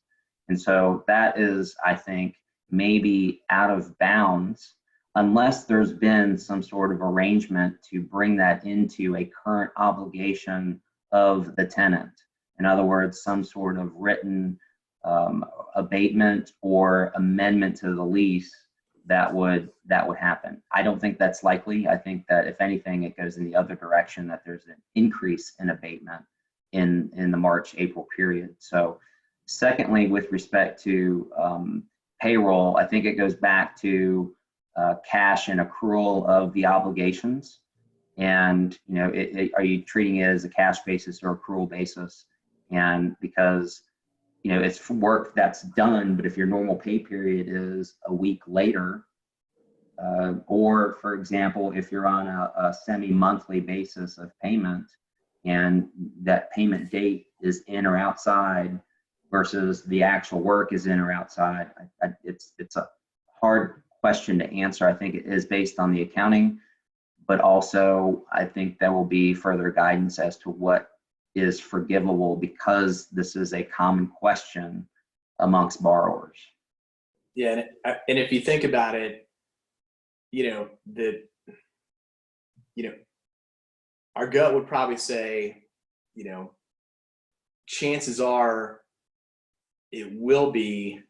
And so that is, I think, maybe out of bounds, unless there's been some sort of arrangement to bring that into a current obligation of the tenant. In other words, some sort of written abatement or amendment to the lease that would happen. I don't think that's likely. I think that if anything, it goes in the other direction, that there's an increase in abatement in the March-April period. So secondly, with respect to payroll, I think it goes back to cash and accrual of the obligations. And, you know, are you treating it as a cash basis or accrual basis? And because, you know, it's work that's done, but if your normal pay period is a week later, or for example, if you're on a semi-monthly basis of payment and that payment date is in or outside versus the actual work is in or outside, it's a hard question to answer. I think it is based on the accounting, but also I think there will be further guidance as to what is forgivable, because this is a common question amongst borrowers. Yeah, and if you think about it, you know, our gut would probably say, you know, chances are it will be,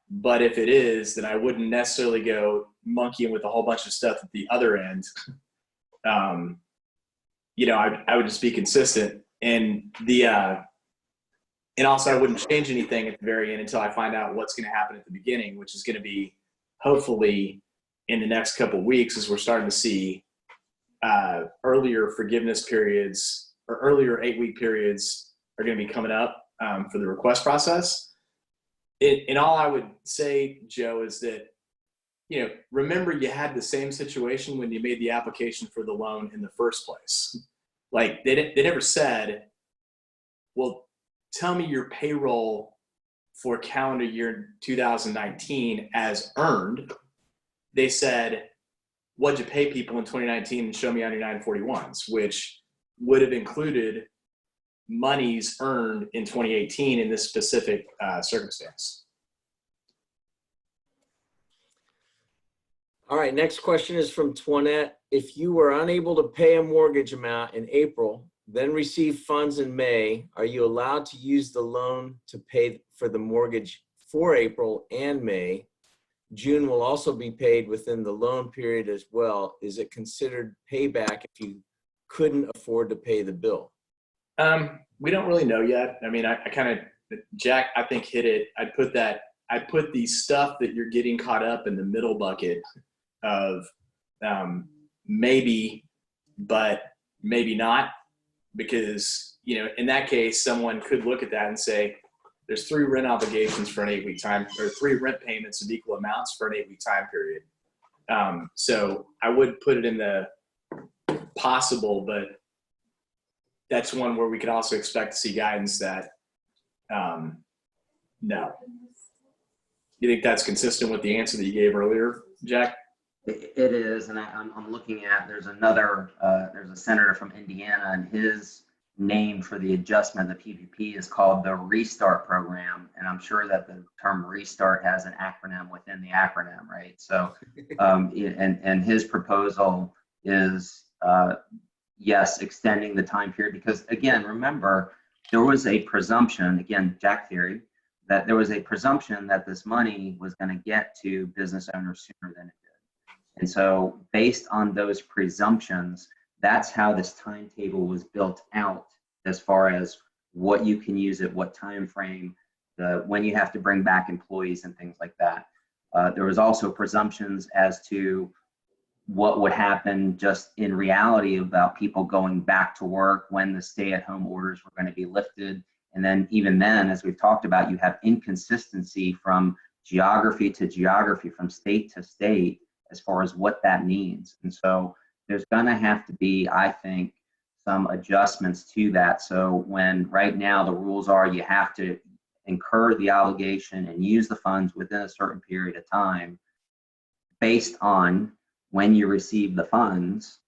but if it is, then I wouldn't necessarily go monkeying with a whole bunch of stuff at the other end. You know, I would just be consistent, and also I wouldn't change anything at the very end until I find out what's going to happen at the beginning, which is going to be hopefully in the next couple of weeks, as we're starting to see earlier forgiveness periods or earlier 8-week periods are going to be coming up for the request process. And all I would say, Joe, is that, you know, remember you had the same situation when you made the application for the loan in the first place. Like they never said, well, tell me your payroll for calendar year 2019 as earned. They said, what'd you pay people in 2019 and show me on your 941s, which would have included monies earned in 2018 in this specific circumstance. All right, next question is from Twanette. If you were unable to pay a mortgage amount in April, then receive funds in May, are you allowed to use the loan to pay for the mortgage for April and May? June will also be paid within the loan period as well. Is it considered payback if you couldn't afford to pay the bill? We don't really know yet. I mean, I kind of, Jack, I think hit it. I put the stuff that you're getting caught up in the middle bucket of maybe, but maybe not, because, you know, in that case, someone could look at that and say, there's 3 rent obligations for an 8-week time, or 3 rent payments of equal amounts for an 8-week time period. So I would put it in the possible, but that's one where we could also expect to see guidance that, no. You think that's consistent with the answer that you gave earlier, Jack? It is, and I'm looking at, there's a senator from Indiana, and his name for the adjustment of the PPP is called the Restart Program, and I'm sure that the term restart has an acronym within the acronym, right? So, and his proposal is, yes, extending the time period, because again, remember, there was a presumption, again, Jack theory, that there was a presumption that this money was going to get to business owners sooner than it did. And so based on those presumptions, that's how this timetable was built out as far as what you can use at what time frame, when you have to bring back employees and things like that. There was also presumptions as to what would happen just in reality about people going back to work when the stay-at-home orders were going to be lifted. And then even then, as we've talked about, you have inconsistency from geography to geography, from state to state, as far as what that means. And so there's gonna have to be, I think, some adjustments to that. So when right now the rules are you have to incur the obligation and use the funds within a certain period of time based on when you receive the funds.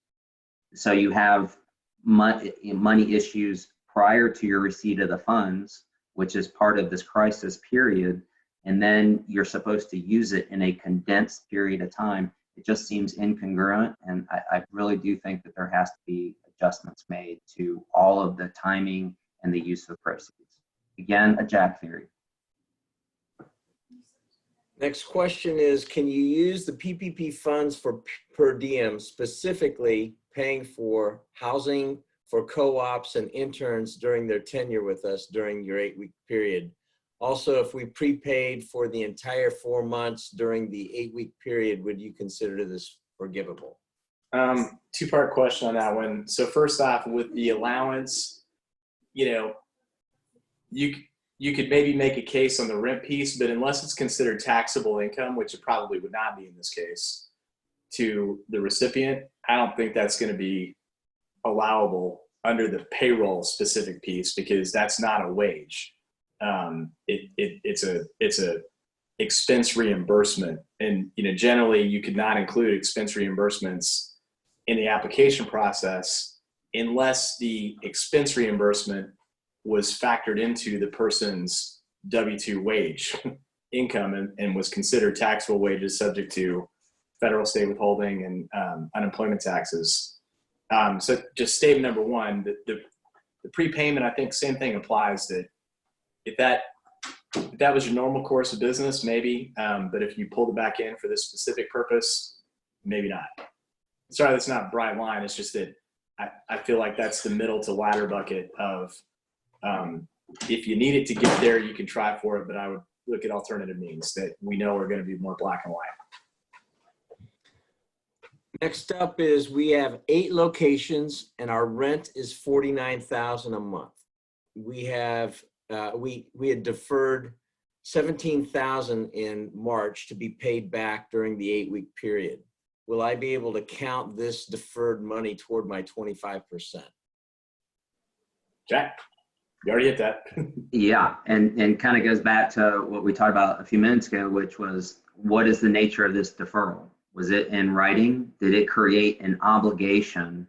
So you have money issues prior to your receipt of the funds, which is part of this crisis period, and then you're supposed to use it in a condensed period of time. It just seems incongruent, and I really do think that there has to be adjustments made to all of the timing and the use of proceeds. Again, a Jack theory. Next question is, can you use the PPP funds for per diem, specifically paying for housing for co-ops and interns during their tenure with us during your 8-week period? Also, if we prepaid for the entire 4 months during the 8-week period, would you consider this forgivable? Two-part question on that one. So first off, with the allowance, you could maybe make a case on the rent piece, but unless it's considered taxable income, which it probably would not be in this case, to the recipient, I don't think that's going to be allowable under the payroll specific piece, because that's not a wage. It's a expense reimbursement, and generally you could not include expense reimbursements in the application process unless the expense reimbursement was factored into the person's W-2 wage income and was considered taxable wages subject to federal, state withholding, and unemployment taxes. So just statement number one, the prepayment, I think same thing applies, that if that was your normal course of business, maybe, but if you pulled it back in for this specific purpose, maybe not. Sorry, that's not a bright line. It's just that I feel like that's the middle to ladder bucket of, if you need it to get there, you can try for it, but I would look at alternative means that we know are going to be more black and white. Next up is, we have 8 locations and our rent is $49,000 a month. We have we had deferred $17,000 in March to be paid back during the 8-week period. Will I be able to count this deferred money toward my 25%? Jack, you already hit that. Yeah, and kind of goes back to what we talked about a few minutes ago, which was, what is the nature of this deferral? Was it in writing? Did it create an obligation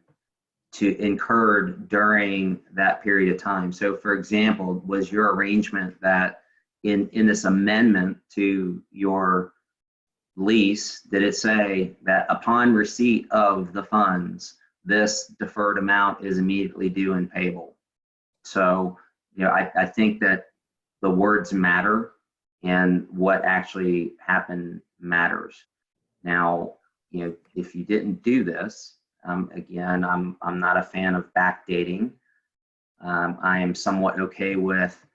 to incurred during that period of time? So for example, was your arrangement that in this amendment to your lease, did it say that upon receipt of the funds, this deferred amount is immediately due and payable? So, I think that the words matter and what actually happened matters. Now, if you didn't do this, again, I'm not a fan of backdating. I am somewhat okay with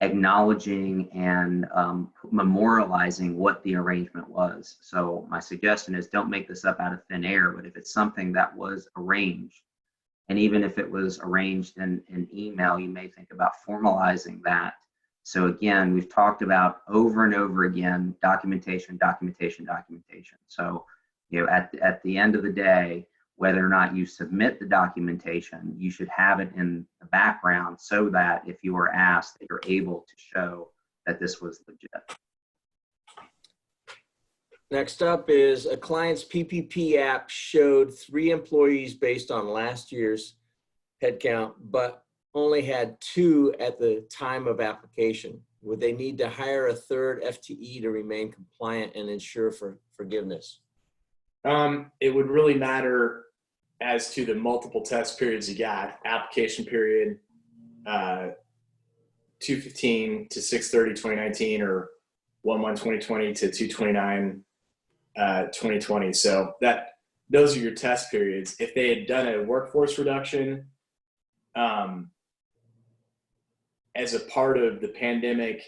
acknowledging and memorializing what the arrangement was. So my suggestion is, don't make this up out of thin air, but if it's something that was arranged, and even if it was arranged in an email, you may think about formalizing that. So again, we've talked about over and over again, documentation, documentation, documentation. So, at the end of the day, whether or not you submit the documentation, you should have it in the background so that if you are asked, that you're able to show that this was legit. Next up is a client's PPP app showed 3 employees based on last year's headcount, but only had 2 at the time of application. Would they need to hire a third FTE to remain compliant and ensure for forgiveness? It would really matter as to the multiple test periods you got. Application period, 2/15 to 6/30/2019, or 1/1/2020 to 2/29/2020. So those are your test periods. If they had done a workforce reduction as a part of the pandemic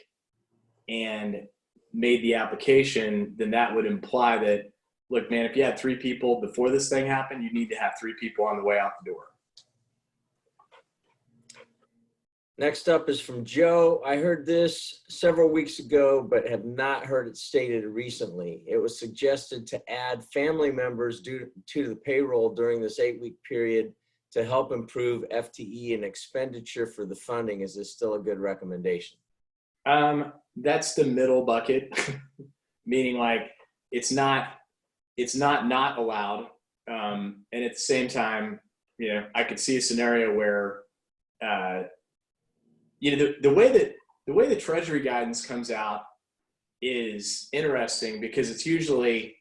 and made the application, then that would imply that, look, man, if you had 3 people before this thing happened, you need to have 3 people on the way out the door. Next up is from Joe. I heard this several weeks ago, but have not heard it stated recently. It was suggested to add family members due to the payroll during this 8-week period to help improve FTE and expenditure for the funding. Is this still a good recommendation? That's the middle bucket, meaning like it's not allowed. And at the same time, I could see a scenario where, the way the Treasury guidance comes out is interesting, because it's usually,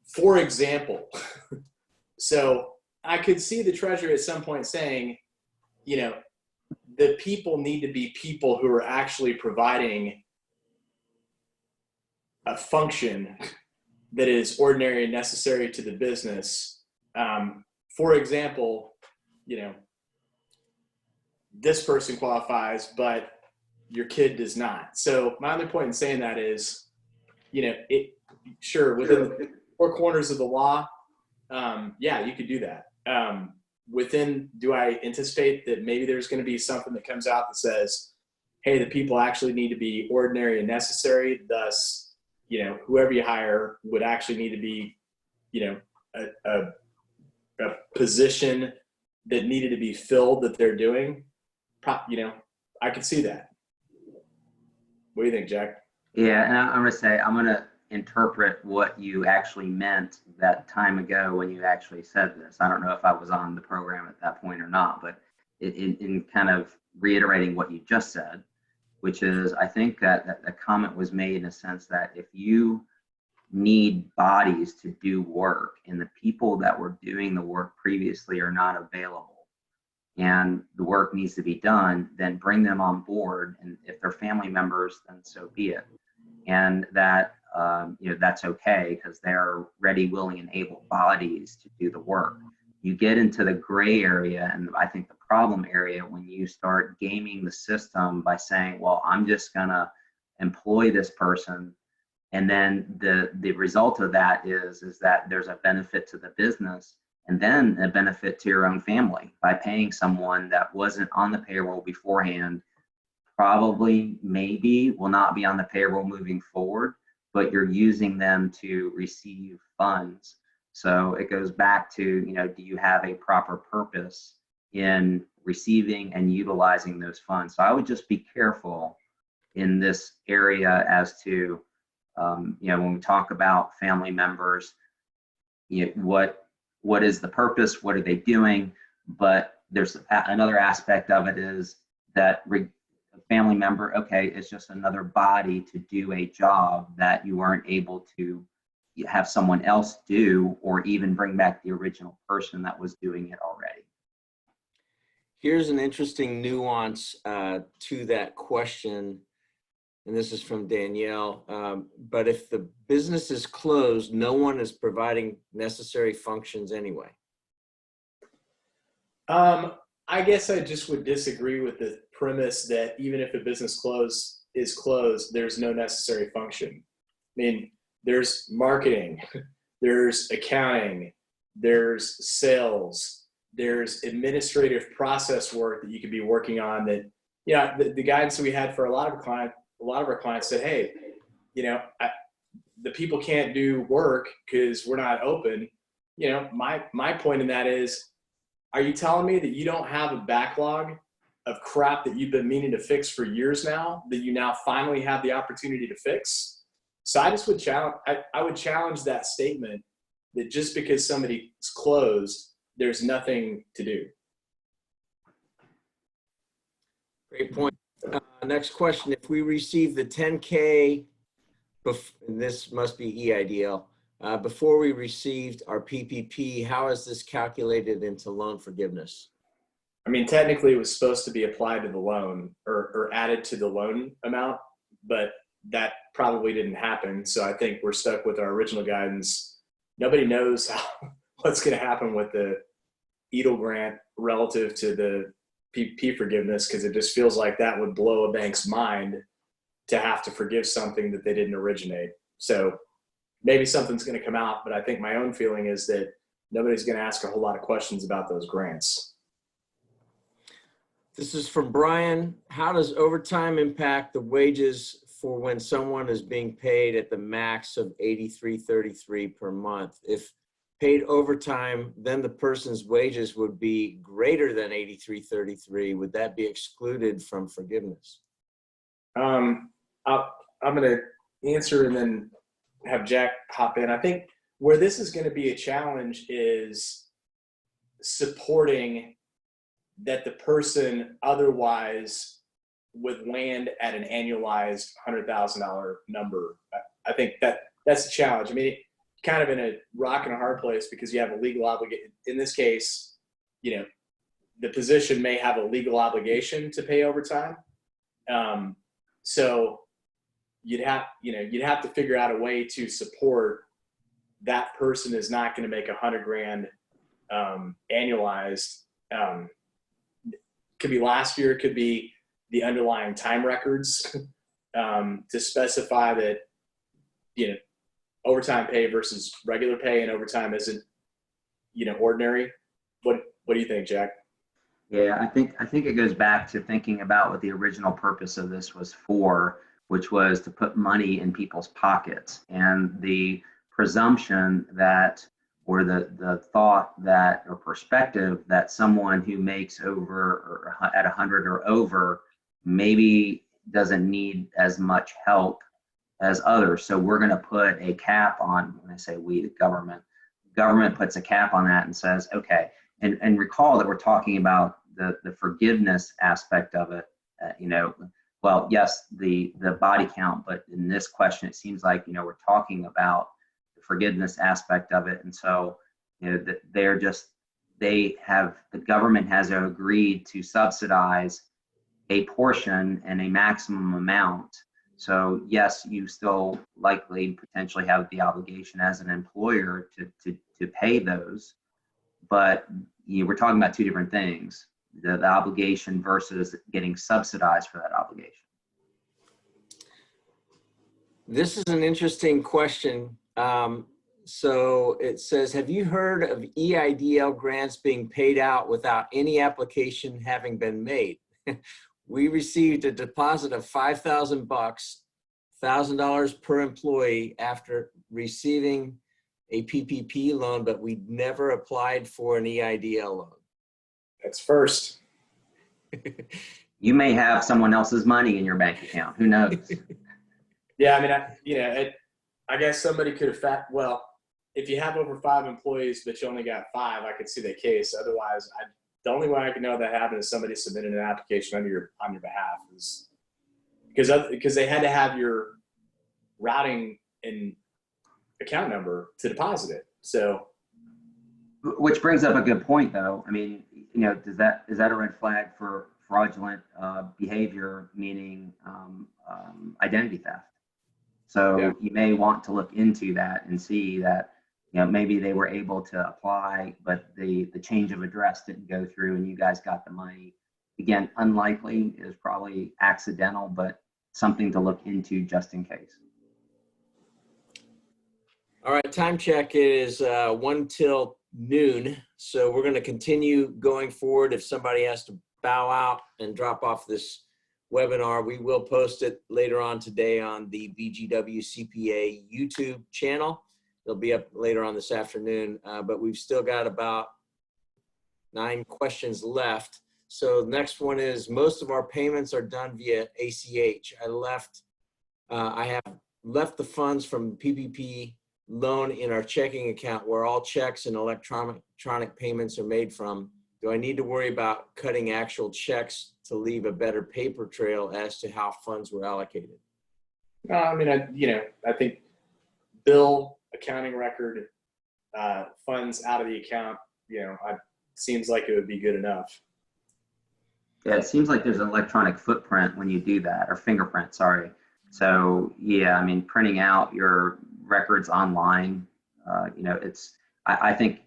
for example. So I could see the Treasury at some point saying, the people need to be people who are actually providing a function that is ordinary and necessary to the business. For example, this person qualifies, but your kid does not. So my only point in saying that is, within the 4 corners of the law, yeah, you could do that. Do I anticipate that maybe there's going to be something that comes out that says, hey, the people actually need to be ordinary and necessary, thus, whoever you hire would actually need to be, a position that needed to be filled that they're doing. I could see that. What do you think, Jack? Yeah, and I'm going to say, I'm going to interpret what you actually meant that time ago when you actually said this. I don't know if I was on the program at that point or not, but in kind of reiterating what you just said, which is, I think that the comment was made in a sense that if you need bodies to do work and the people that were doing the work previously are not available and the work needs to be done, then bring them on board. And if they're family members, then so be it. And that, that's okay, because they're ready, willing, and able bodies to do the work. You get into the gray area, and I think the problem area, when you start gaming the system by saying, well, I'm just gonna employ this person, and then the result of that is that there's a benefit to the business, and then a benefit to your own family by paying someone that wasn't on the payroll beforehand, probably, maybe will not be on the payroll moving forward, but you're using them to receive funds. So it goes back to, do you have a proper purpose in receiving and utilizing those funds? So I would just be careful in this area as to, when we talk about family members, what is the purpose? What are they doing? But there's another aspect of it is that a family member, okay, it's just another body to do a job that you weren't able to have someone else do, or even bring back the original person that was doing it already. Here's an interesting nuance to that question, and this is from Danielle. But if the business is closed, no one is providing necessary functions anyway. I guess I just would disagree with the premise that even if a business is closed, there's no necessary function. I mean, there's marketing, there's accounting, there's sales, there's administrative process work that you could be working on. That, the guidance that we had for a lot of our clients said, hey, the people can't do work because we're not open. you know, my point in that is, are you telling me that you don't have a backlog of crap that you've been meaning to fix for years now that you now finally have the opportunity to fix? So I just would challenge, I would challenge that statement that just because somebody's closed, there's nothing to do. Great point. Next question. If we receive the 10K, and this must be EIDL, before we received our PPP, how is this calculated into loan forgiveness? I mean, technically it was supposed to be applied to the loan or added to the loan amount, but that probably didn't happen. So I think we're stuck with our original guidance. Nobody knows what's going to happen with the EIDL grant relative to the PPP forgiveness, because it just feels like that would blow a bank's mind to have to forgive something that they didn't originate. So maybe something's going to come out, but I think my own feeling is that nobody's going to ask a whole lot of questions about those grants. This is from Brian. How does overtime impact the wages for when someone is being paid at the max of $83.33 per month? If paid overtime, then the person's wages would be greater than $83.33. Would that be excluded from forgiveness? I'm going to answer and then have Jack hop in. I think where this is going to be a challenge is supporting that the person otherwise would land at an annualized $100,000 number. I think that's a challenge. I mean, kind of in a rock and a hard place, because you have a legal obligation. In this case, you know, the position may have a legal obligation to pay overtime. So you'd have to figure out a way to support that person is not going to make $100,000 annualized. Could be last year, it could be the underlying time records to specify that, you know, overtime pay versus regular pay, and overtime isn't, you know, ordinary. What do you think, Jack? Yeah, I think it goes back to thinking about what the original purpose of this was for, which was to put money in people's pockets, and the presumption that, or the thought that, or perspective that someone who makes over or at 100 or over maybe doesn't need as much help as others. So we're going to put a cap on, when I say we, the government puts a cap on that and says, okay, and recall that we're talking about the forgiveness aspect of it. You know, well, yes, the body count, but in this question, it seems like, you know, we're talking about the forgiveness aspect of it. And so, you know, the government has agreed to subsidize a portion and a maximum amount. So yes, you still likely potentially have the obligation as an employer to pay those, but we're talking about two different things: the obligation versus getting subsidized for that obligation. This is an interesting question. So it says, have you heard of EIDL grants being paid out without any application having been made? We received a deposit of $5,000, $1,000 per employee after receiving a PPP loan, but we never applied for an EIDL loan. That's first. You may have someone else's money in your bank account. Who knows? Yeah, I mean, I guess somebody could have well, if you have over 5 employees but you only got 5, I could see the case. Otherwise, the only way I can know that happened is somebody submitted an application on your behalf, is because they had to have your routing and account number to deposit it. So, which brings up a good point, though. I mean, you know, is that a red flag for fraudulent behavior, meaning identity theft? So yeah, you may want to look into that and see that, you know, maybe they were able to apply, but the change of address didn't go through and you guys got the money. Again, unlikely, is probably accidental, but something to look into just in case. All right, time check is 1 till noon. So we're going to continue going forward. If somebody has to bow out and drop off this webinar, we will post it later on today on the BGW CPA YouTube channel. They'll be up later on this afternoon, but we've still got about 9 questions left. So the next one is, most of our payments are done via ACH. I have left the funds from PPP loan in our checking account where all checks and electronic payments are made from. Do I need to worry about cutting actual checks to leave a better paper trail as to how funds were allocated? I mean, I think bill, accounting record, funds out of the account, seems like it would be good enough. Yeah, it seems like there's an electronic footprint when you do that, or fingerprint, sorry. So yeah, I mean, printing out your records online, I think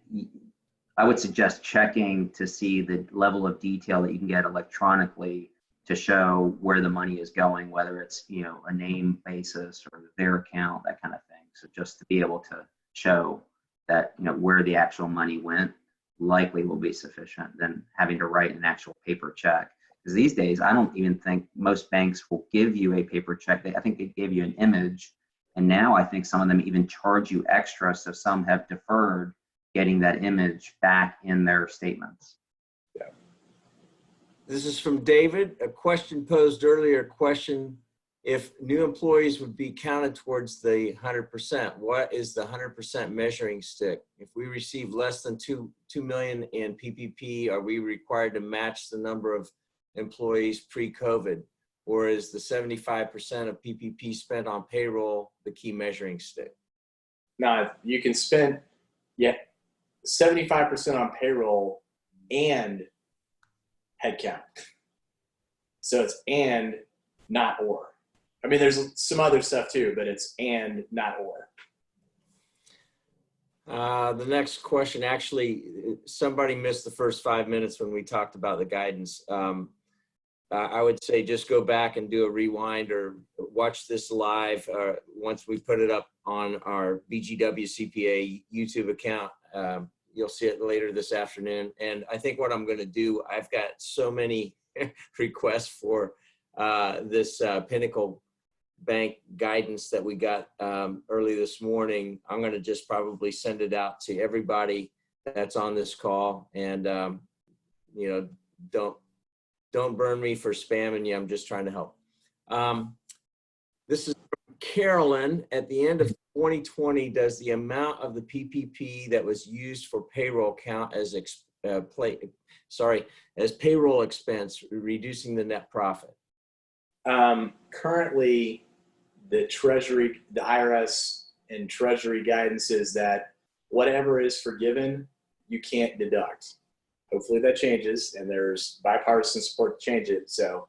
I would suggest checking to see the level of detail that you can get electronically to show where the money is going, whether it's, a name basis or their account, that kind of thing. So just to be able to show that, where the actual money went likely will be sufficient than having to write an actual paper check. Because these days, I don't even think most banks will give you a paper check. I think they give you an image. And now I think some of them even charge you extra. So some have deferred getting that image back in their statements. Yeah. This is from David. A question posed earlier, if new employees would be counted towards the 100%, what is the 100% measuring stick? If we receive less than 2 million in PPP, are we required to match the number of employees pre-COVID? Or is the 75% of PPP spent on payroll the key measuring stick? Now, you can spend 75% on payroll and headcount. So it's and, not or. I mean, there's some other stuff too, but it's and, not or. The next question, actually, somebody missed the first 5 minutes when we talked about the guidance. I would say just go back and do a rewind or watch this live once we put it up on our BGW CPA YouTube account. You'll see it later this afternoon. And I think what I'm going to do, I've got so many requests for this Pinnacle Bank guidance that we got early this morning. I'm going to just probably send it out to everybody that's on this call. And, don't burn me for spamming you. I'm just trying to help. This is from Carolyn. At the end of 2020, does the amount of the PPP that was used for payroll count as as payroll expense, reducing the net profit? Currently, the IRS and Treasury guidance is that whatever is forgiven, you can't deduct. Hopefully that changes, and there's bipartisan support to change it. So,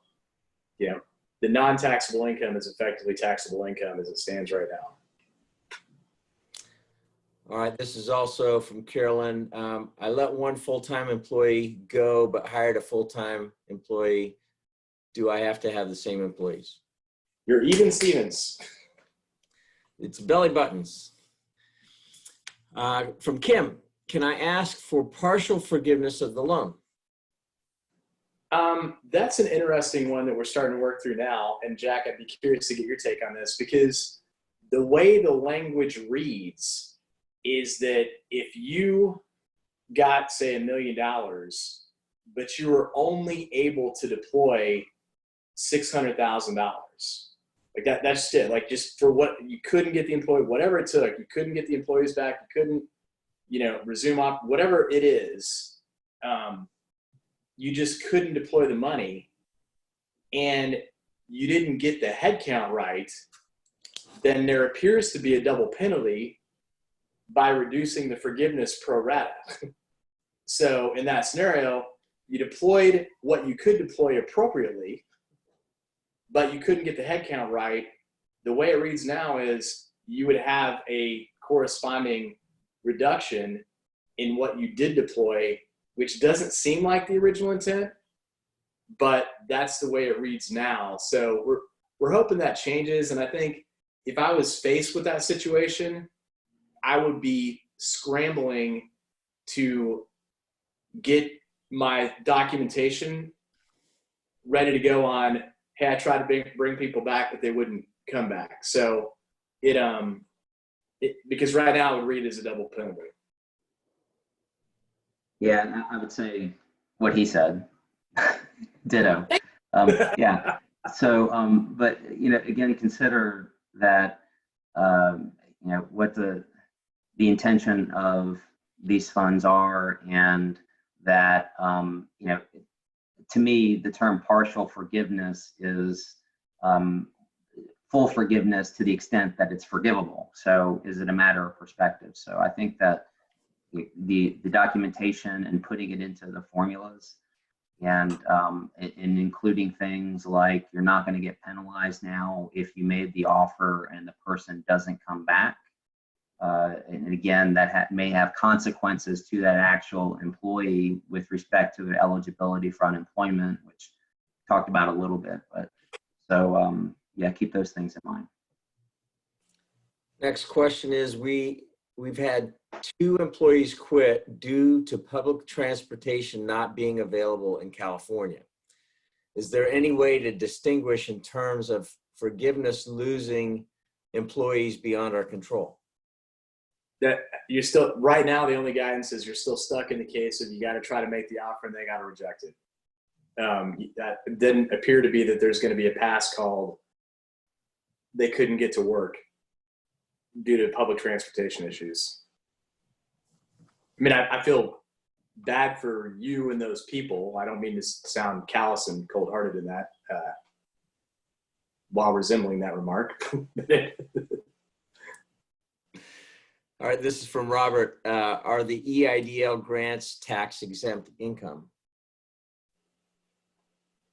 the non-taxable income is effectively taxable income as it stands right now. All right, this is also from Carolyn. I let one full-time employee go, but hired a full-time employee. Do I have to have the same employees? You're even Stevens. It's belly buttons. From Kim, can I ask for partial forgiveness of the loan? That's an interesting one that we're starting to work through now. And Jack, I'd be curious to get your take on this, because the way the language reads is that if you got, say, $1 million, but you were only able to deploy $600,000, like that's just it. Like, just for what you couldn't get the employee, whatever it took, you couldn't get the employees back, you couldn't, resume op, whatever it is, you just couldn't deploy the money, and you didn't get the headcount right, then there appears to be a double penalty by reducing the forgiveness pro rata. So in that scenario, you deployed what you could deploy appropriately, but you couldn't get the headcount right. The way it reads now is you would have a corresponding reduction in what you did deploy, which doesn't seem like the original intent, but that's the way it reads now. So we're hoping that changes. And I think if I was faced with that situation, I would be scrambling to get my documentation ready to go on, hey, I tried to bring people back, but they wouldn't come back. So because right now it would read as a double penalty. Yeah, I would say what he said. Ditto. Yeah. So, but again, consider that what the intention of these funds are, and that to me, the term partial forgiveness is full forgiveness to the extent that it's forgivable. So is it a matter of perspective? So I think that the documentation and putting it into the formulas, and including things like you're not going to get penalized now if you made the offer and the person doesn't come back. And again, that may have consequences to that actual employee with respect to eligibility for unemployment, which we talked about a little bit. But so yeah, keep those things in mind. Next question is, we've had 2 employees quit due to public transportation not being available in California. Is there any way to distinguish in terms of forgiveness losing employees beyond our control? That you're still, right now, the only guidance is you're still stuck in the case of you got to try to make the offer and they got to reject it. That didn't appear to be that there's going to be a pass called they couldn't get to work due to public transportation issues. I mean, I feel bad for you and those people. I don't mean to sound callous and cold-hearted in that, while resembling that remark. All right, this is from Robert. Are the EIDL grants tax-exempt income?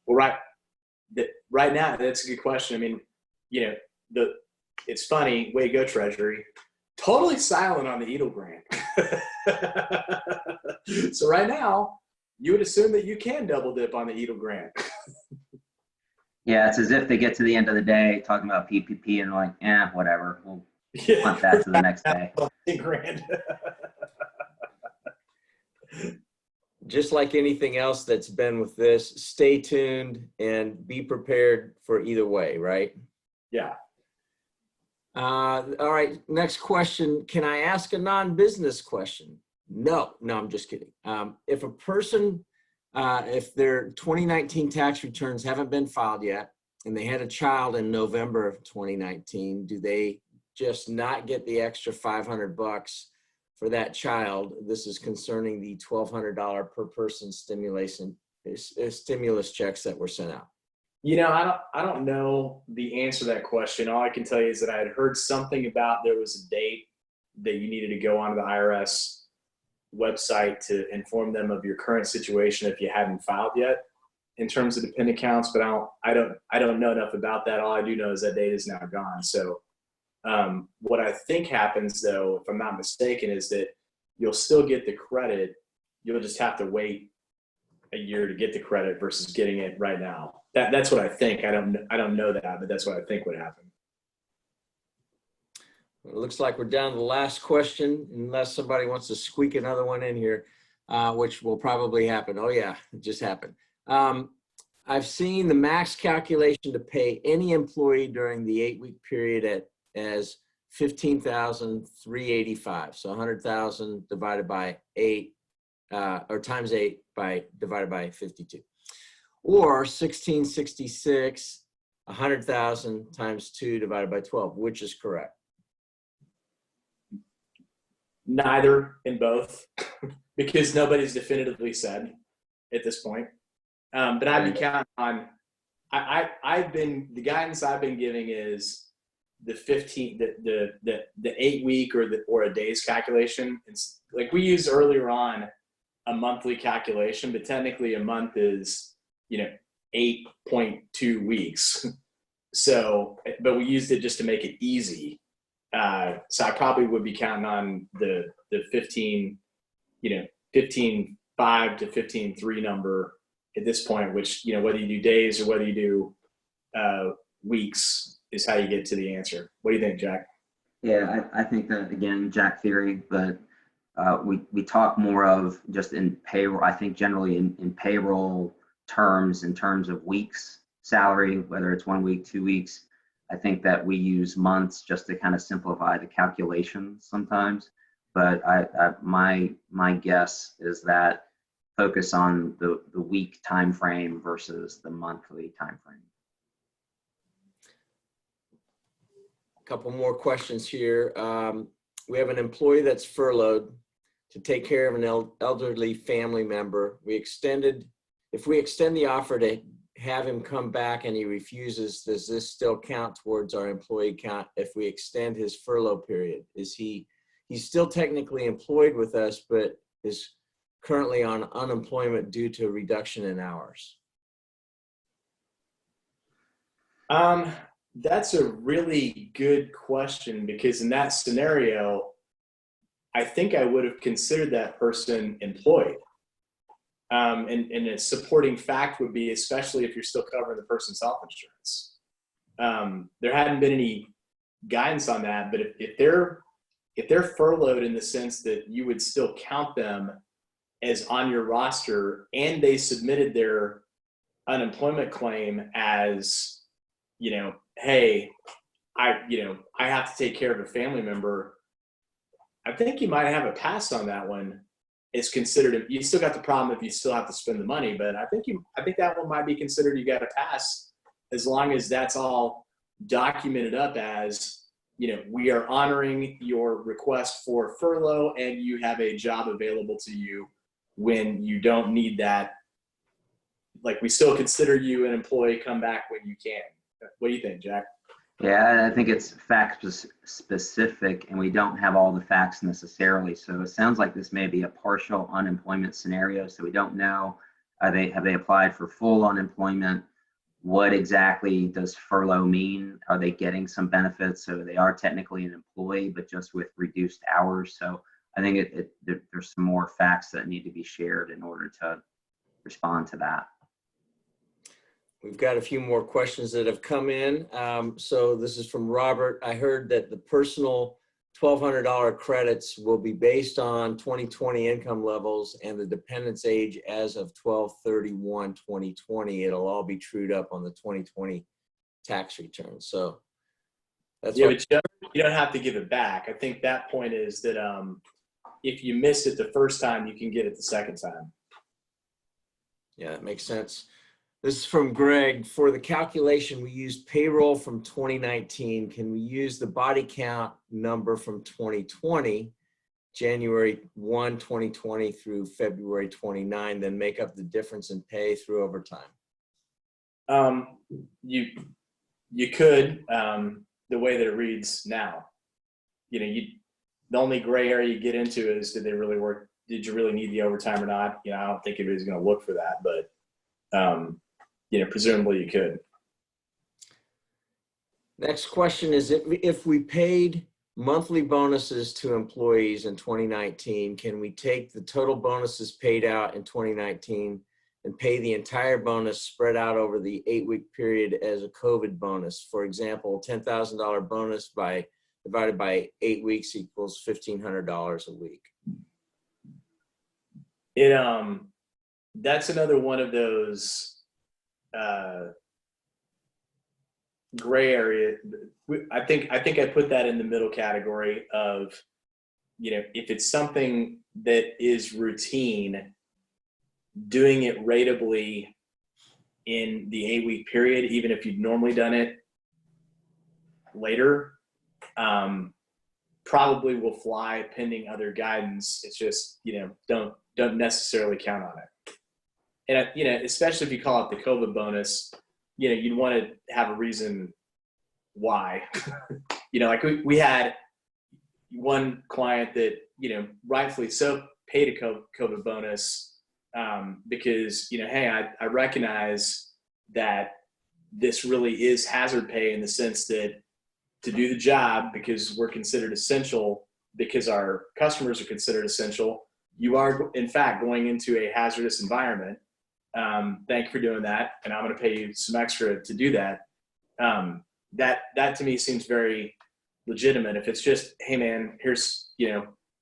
Well, right now, that's a good question. I mean, it's funny, way to go, Treasury. Totally silent on the EIDL grant. So right now, you would assume that you can double dip on the EIDL grant. Yeah, it's as if they get to the end of the day talking about PPP and like, whatever. We'll punt that to the next day. Grand. Just like anything else that's been with this, stay tuned and be prepared for either way, right? Yeah. All right, next question. Can I ask a non-business question? No, I'm just kidding. If a person, if their 2019 tax returns haven't been filed yet, and they had a child in November of 2019, do they just not get the extra $500 for that child? This is concerning the $1,200 per person stimulus checks that were sent out. I don't know the answer to that question. All I can tell you is that I had heard something about there was a date that you needed to go onto the IRS website to inform them of your current situation if you hadn't filed yet in terms of dependent accounts, but I don't know enough about that. All I do know is that date is now gone. So what I think happens, though, if I'm not mistaken, is that you'll still get the credit. You'll just have to wait a year to get the credit versus getting it right now. That's what I think. I don't know that, but that's what I think would happen. It looks like we're down to the last question, unless somebody wants to squeak another one in here, which will probably happen. Oh yeah, it just happened. I've seen the max calculation to pay any employee during the 8-week period as $15,385. So 100,000 divided by 8, or times 8 divided by 52. Or 1666, 100,000 times 2 divided by 12, which is correct? Neither in both, because nobody's definitively said at this point. But I'd be counting on. The guidance I've been giving is the 8-week or a day's calculation. It's like we used earlier on a monthly calculation, but technically a month is 8.2 weeks. So, but we used it just to make it easy. So I probably would be counting on the 15.5 to 15.3 number at this point, which, whether you do days or whether you do weeks is how you get to the answer. What do you think, Jack? Yeah, I think that, again, Jack theory, but we talk more of just in payroll. I think generally in payroll terms, in terms of weeks salary, whether it's 1 week, 2 weeks, I think that we use months just to kind of simplify the calculation sometimes. But my guess is that focus on the week time frame versus the monthly time frame. A couple more questions here. We have an employee that's furloughed to take care of an elderly family member. If we extend the offer to have him come back and he refuses, does this still count towards our employee count if we extend his furlough period? He's still technically employed with us, but is currently on unemployment due to a reduction in hours? That's a really good question, because in that scenario, I think I would have considered that person employed. And a supporting fact would be, especially if you're still covering the person's health insurance. There hadn't been any guidance on that, but if they're furloughed in the sense that you would still count them as on your roster, and they submitted their unemployment claim as, hey, I have to take care of a family member, I think you might have a pass on that one. It's considered, you still got the problem if you still have to spend the money, but I think that one might be considered you got a pass, as long as that's all documented up as, we are honoring your request for furlough and you have a job available to you when you don't need that. Like, we still consider you an employee, come back when you can. What do you think, Jack? Yeah, I think it's fact specific, and we don't have all the facts necessarily. So it sounds like this may be a partial unemployment scenario. So we don't know, have they applied for full unemployment? What exactly does furlough mean? Are they getting some benefits? So they are technically an employee, but just with reduced hours. So I think there's some more facts that need to be shared in order to respond to that. We've got a few more questions that have come in. So this is from Robert. I heard that the personal $1,200 credits will be based on 2020 income levels and the dependent's age as of 12/31/2020. It'll all be trued up on the 2020 tax return. So that's but you don't have to give it back. I think that point is that if you missed it the first time, you can get it the second time. Yeah, that makes sense. This is from Greg. For the calculation, we used payroll from 2019. Can we use the body count number from 2020, January 1, 2020 through February 29, then make up the difference in pay through overtime? You could, the way that it reads now. The only gray area you get into is, did they really work? Did you really need the overtime or not? I don't think anybody's going to look for that, but presumably you could. Next question is, if we paid monthly bonuses to employees in 2019, can we take the total bonuses paid out in 2019 and pay the entire bonus spread out over the 8-week period as a COVID bonus? For example, $10,000 bonus divided by 8 weeks equals $1,500 a week. That's another one of those gray area. I think I put that in the middle category of, if it's something that is routine, doing it ratably in the 8-week period, even if you'd normally done it later, probably will fly pending other guidance. It's just, don't necessarily count on it. And, especially if you call it the COVID bonus, you'd want to have a reason why. Like we had one client that, rightfully so paid a COVID bonus because, hey, I recognize that this really is hazard pay in the sense that to do the job, because we're considered essential, because our customers are considered essential, you are in fact going into a hazardous environment. Thank you for doing that, and I'm going to pay you some extra to do that. That to me seems very legitimate. If it's just, hey man, here's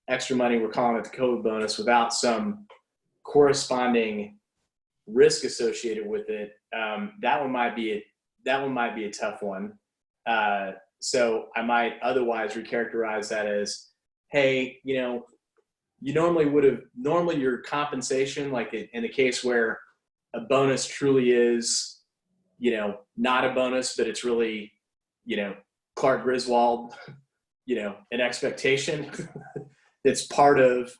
extra money, we're calling it the COVID bonus, without some corresponding risk associated with it, that one might be a tough one. So I might otherwise recharacterize that as, hey, you normally your compensation, like in the case where a bonus truly is, not a bonus, but it's really, Clark Griswold, an expectation that's part of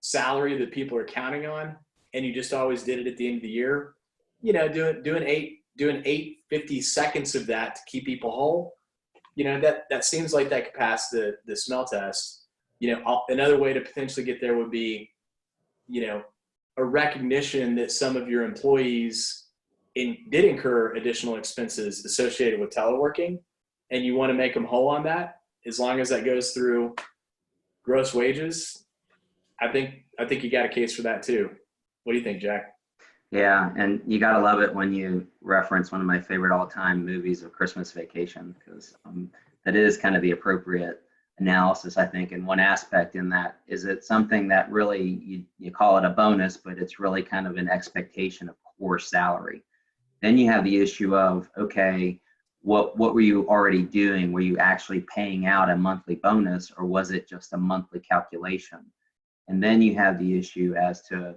salary that people are counting on, and you just always did it at the end of the year, doing 850 seconds of that to keep people whole, that seems like that could pass the smell test. Another way to potentially get there would be, a recognition that some of your employees did incur additional expenses associated with teleworking, and you want to make them whole on that. As long as that goes through gross wages, I think you got a case for that too. What do you think, Jack? Yeah, and you gotta love it when you reference one of my favorite all-time movies of Christmas Vacation, because that is kind of the appropriate analysis, I think. And one aspect in that is it something that really you call it a bonus, but it's really kind of an expectation of core salary. Then you have the issue of, okay, what were you already doing? Were you actually paying out a monthly bonus, or was it just a monthly calculation? And then you have the issue as to,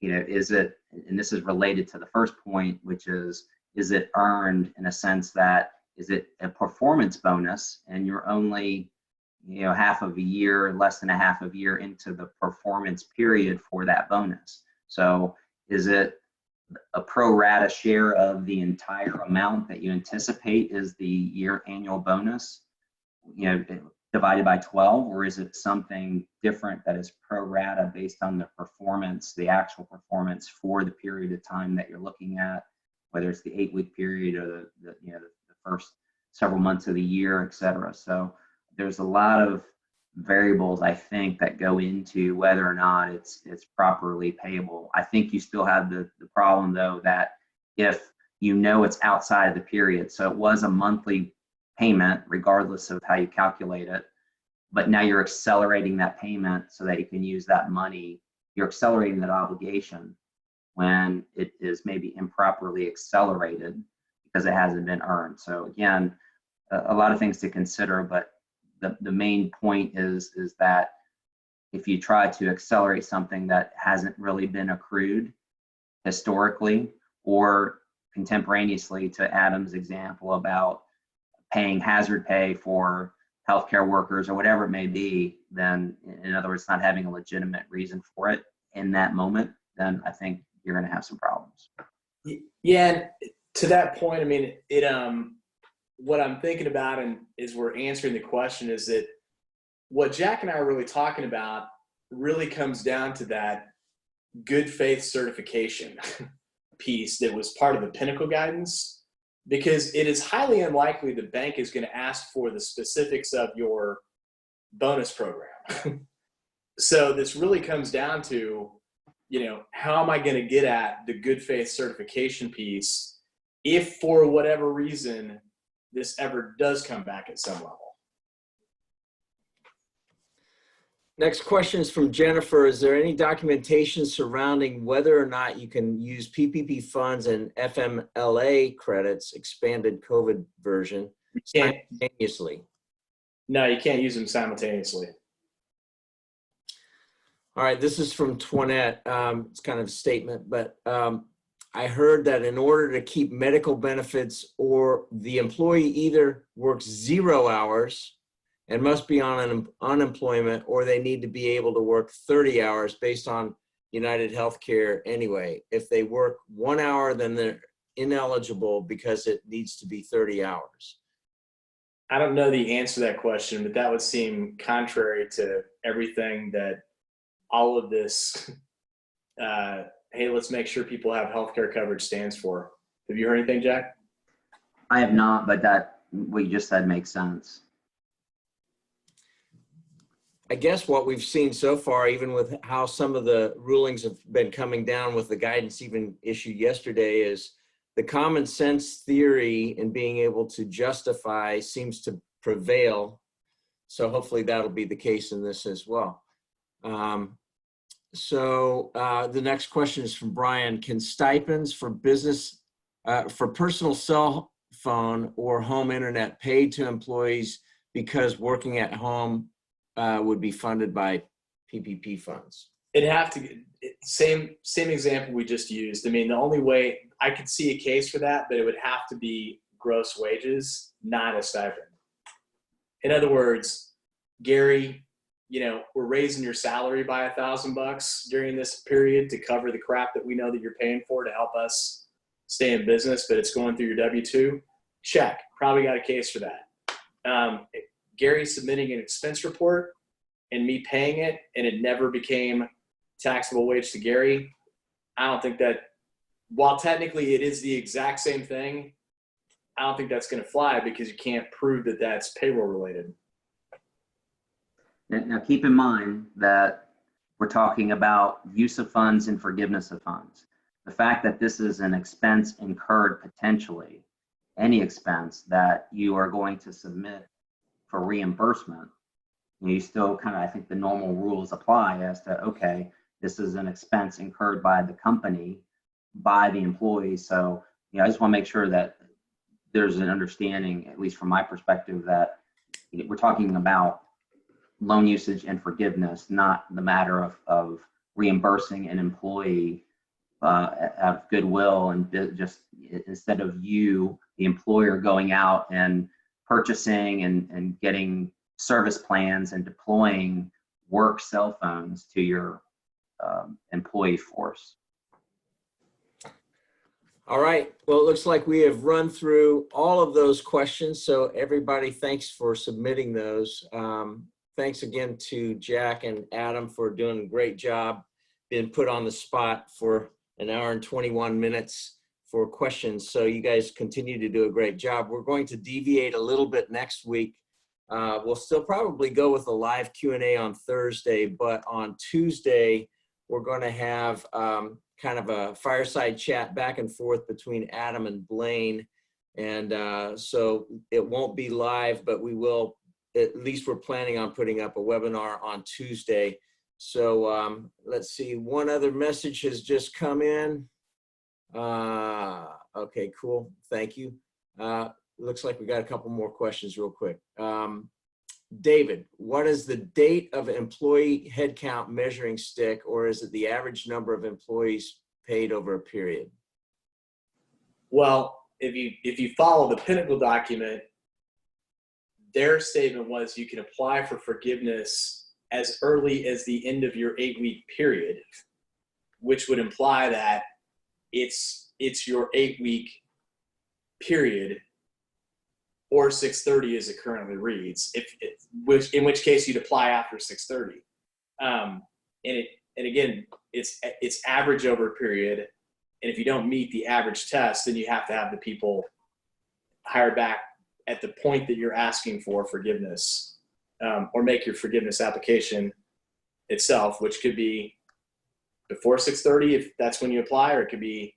is it, and this is related to the first point, which is it earned in a sense that, is it a performance bonus and you're only, half of a year, less than a half of a year into the performance period for that bonus? So is it a pro rata share of the entire amount that you anticipate is the annual bonus, divided by 12, or is it something different that is pro rata based on the performance, the actual performance for the period of time that you're looking at, whether it's the 8-week period or the first several months of the year, et cetera. So there's a lot of variables, I think, that go into whether or not it's properly payable. I think you still have the problem, though, that if it's outside of the period, so it was a monthly payment regardless of how you calculate it, but now you're accelerating that payment so that you can use that money. You're accelerating that obligation when it is maybe improperly accelerated because it hasn't been earned. So again, a lot of things to consider, but the main point is that if you try to accelerate something that hasn't really been accrued historically or contemporaneously, to Adam's example about paying hazard pay for healthcare workers or whatever it may be, then in other words, not having a legitimate reason for it in that moment, then I think you're going to have some problems. Yeah, and to that point, I mean, what I'm thinking about, and as we're answering the question, is that what Jack and I are really talking about really comes down to that good faith certification piece that was part of the Pinnacle guidance, because it is highly unlikely the bank is going to ask for the specifics of your bonus program. So this really comes down to, how am I going to get at the good faith certification piece if for whatever reason this ever does come back at some level? Next question is from Jennifer. Is there any documentation surrounding whether or not you can use PPP funds and FMLA credits, expanded COVID version, simultaneously? No, you can't use them simultaneously. All right, this is from Twinette. It's kind of a statement, but I heard that in order to keep medical benefits, or the employee either works 0 hours and must be on unemployment, or they need to be able to work 30 hours based on United Healthcare anyway. If they work 1 hour, then they're ineligible because it needs to be 30 hours. I don't know the answer to that question, but that would seem contrary to everything that all of this hey, let's make sure people have healthcare coverage stands for. Have you heard anything, Jack? I have not, but that what you just said makes sense. I guess what we've seen so far, even with how some of the rulings have been coming down with the guidance even issued yesterday, is the common sense theory and being able to justify seems to prevail. So hopefully that'll be the case in this as well. The next question is from Brian. Can stipends for business, for personal cell phone or home internet paid to employees because working at home would be funded by PPP funds? It'd have to, same example we just used. I mean, the only way I could see a case for that, but it would have to be gross wages, not a stipend. In other words, Gary, you know, we're raising your salary by $1,000 during this period to cover the crap that we know that you're paying for to help us stay in business, but it's going through your W-2. Check, probably got a case for that. Gary submitting an expense report and me paying it, and it never became taxable wage to Gary. I don't think that, while technically it is the exact same thing, I don't think that's going to fly because you can't prove that that's payroll related. Now, keep in mind that we're talking about use of funds and forgiveness of funds. The fact that this is an expense incurred potentially, any expense that you are going to submit for reimbursement, you still kind of, I think the normal rules apply as to, okay, this is an expense incurred by the company, by the employee. So, you know, I just want to make sure that there's an understanding, at least from my perspective, that we're talking about loan usage and forgiveness, not the matter of reimbursing an employee out of goodwill, and just instead of you, the employer, going out and purchasing and getting service plans and deploying work cell phones to your employee force. All right. Well, it looks like we have run through all of those questions. So everybody, thanks for submitting those. Thanks again to Jack and Adam for doing a great job being put on the spot for an hour and 21 minutes for questions. So you guys continue to do a great job. We're going to deviate a little bit next week. We'll still probably go with a live Q&A on Thursday, but on Tuesday, we're going to have kind of a fireside chat back and forth between Adam and Blaine. And so it won't be live, but we will, at least we're planning on putting up a webinar on Tuesday. So let's see, one other message has just come in. Okay, cool, thank you. Looks like we got a couple more questions real quick. David, what is the date of employee headcount measuring stick, or is it the average number of employees paid over a period? Well, if you follow the Pinnacle document, their statement was you can apply for forgiveness as early as the end of your 8-week period, which would imply that it's your 8-week period, or 630 as it currently reads, in which case you'd apply after 630. And again, it's average over a period. And if you don't meet the average test, then you have to have the people hired back at the point that you're asking for forgiveness, or make your forgiveness application itself, which could be before 630 if that's when you apply, or it could be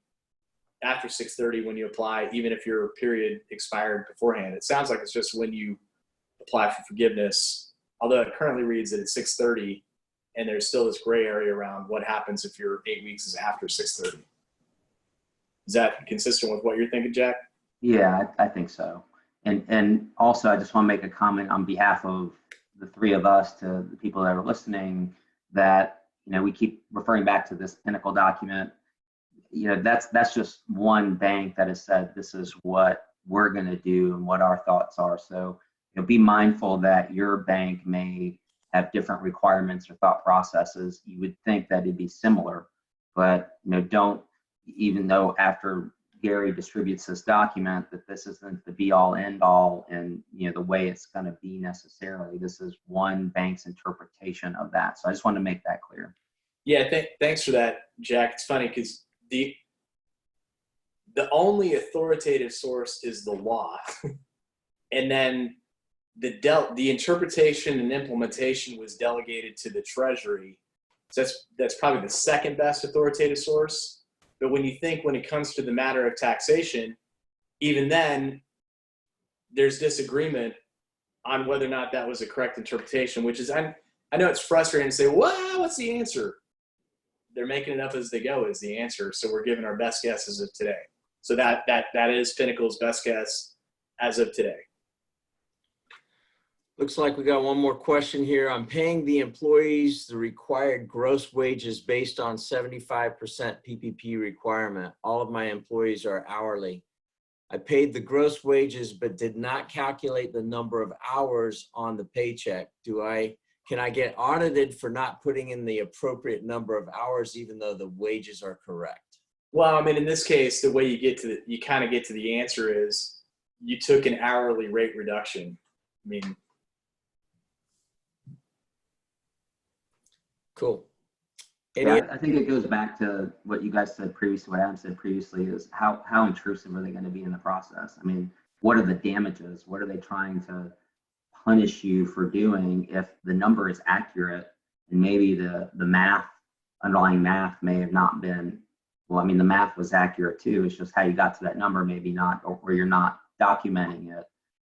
after 630 when you apply, even if your period expired beforehand. It sounds like it's just when you apply for forgiveness, although it currently reads that it's 630, and there's still this gray area around what happens if your 8 weeks is after 630. Is that consistent with what you're thinking, Jack? Yeah, I think so. And also, I just want to make a comment on behalf of the three of us to the people that are listening, that, you know, we keep referring back to this Pinnacle document. You know, that's just one bank that has said this is what we're going to do and what our thoughts are. So, you know, be mindful that your bank may have different requirements or thought processes. You would think that it'd be similar, but, you know, don't, even though after Gary distributes this document, that this isn't the be all end all and, you know, the way it's going to be necessarily. This is one bank's interpretation of that. So I just want to make that clear. Yeah, thanks for that, Jack. It's funny because the only authoritative source is the law, and then the interpretation and implementation was delegated to the Treasury. So that's probably the second best authoritative source. But when it comes to the matter of taxation, even then, there's disagreement on whether or not that was a correct interpretation, which is, I know it's frustrating to say, well, what's the answer? They're making it up as they go is the answer. So we're giving our best guesses of today. So that is Pinnacle's best guess as of today. Looks like we got one more question here. I'm paying the employees the required gross wages based on 75% PPP requirement. All of my employees are hourly. I paid the gross wages, but did not calculate the number of hours on the paycheck. Can I get audited for not putting in the appropriate number of hours, even though the wages are correct? Well, I mean, in this case, the way you kind of get to the answer is you took an hourly rate reduction. I mean, Cool. Yeah, I think it goes back to what you guys said previously, what Adam said previously, is how intrusive are they going to be in the process? I mean, what are the damages? What are they trying to punish you for doing if the number is accurate and maybe the underlying math may have not been, well, I mean, the math was accurate too. It's just how you got to that number, maybe not, or you're not documenting it,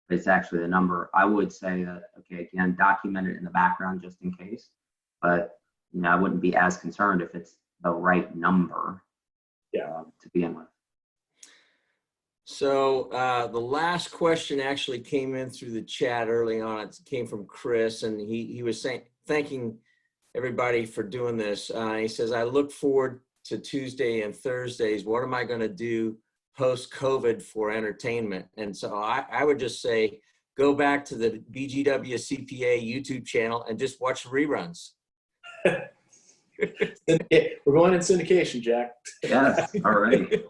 but it's actually the number. I would say that, okay, again, document it in the background just in case, but I wouldn't be as concerned if it's the right number to begin with. So the last question actually came in through the chat early on. It came from Chris, and he was thanking everybody for doing this. He says, I look forward to Tuesday and Thursdays. What am I going to do post-COVID for entertainment? And so I would just say, go back to the BGW CPA YouTube channel and just watch reruns. We're going in syndication, Jack. Yes, all right.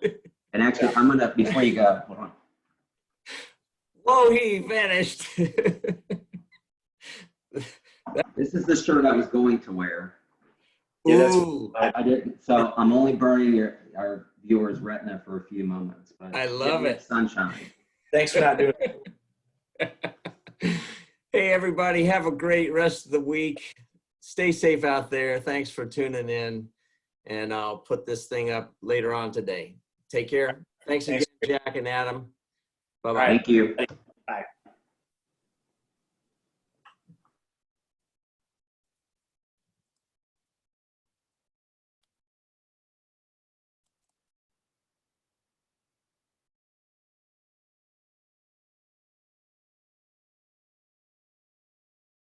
And actually, I'm gonna, before you go, hold on. Whoa, he vanished. This is the shirt I was going to wear. Yeah, Ooh, I didn't, so I'm only burning our viewers' retina for a few moments. But I love it. Sunshine. Thanks for not doing it. Hey, everybody, have a great rest of the week. Stay safe out there. Thanks for tuning in. And I'll put this thing up later on today. Take care. Thanks again, Jack and Adam. Bye-bye. Thank you.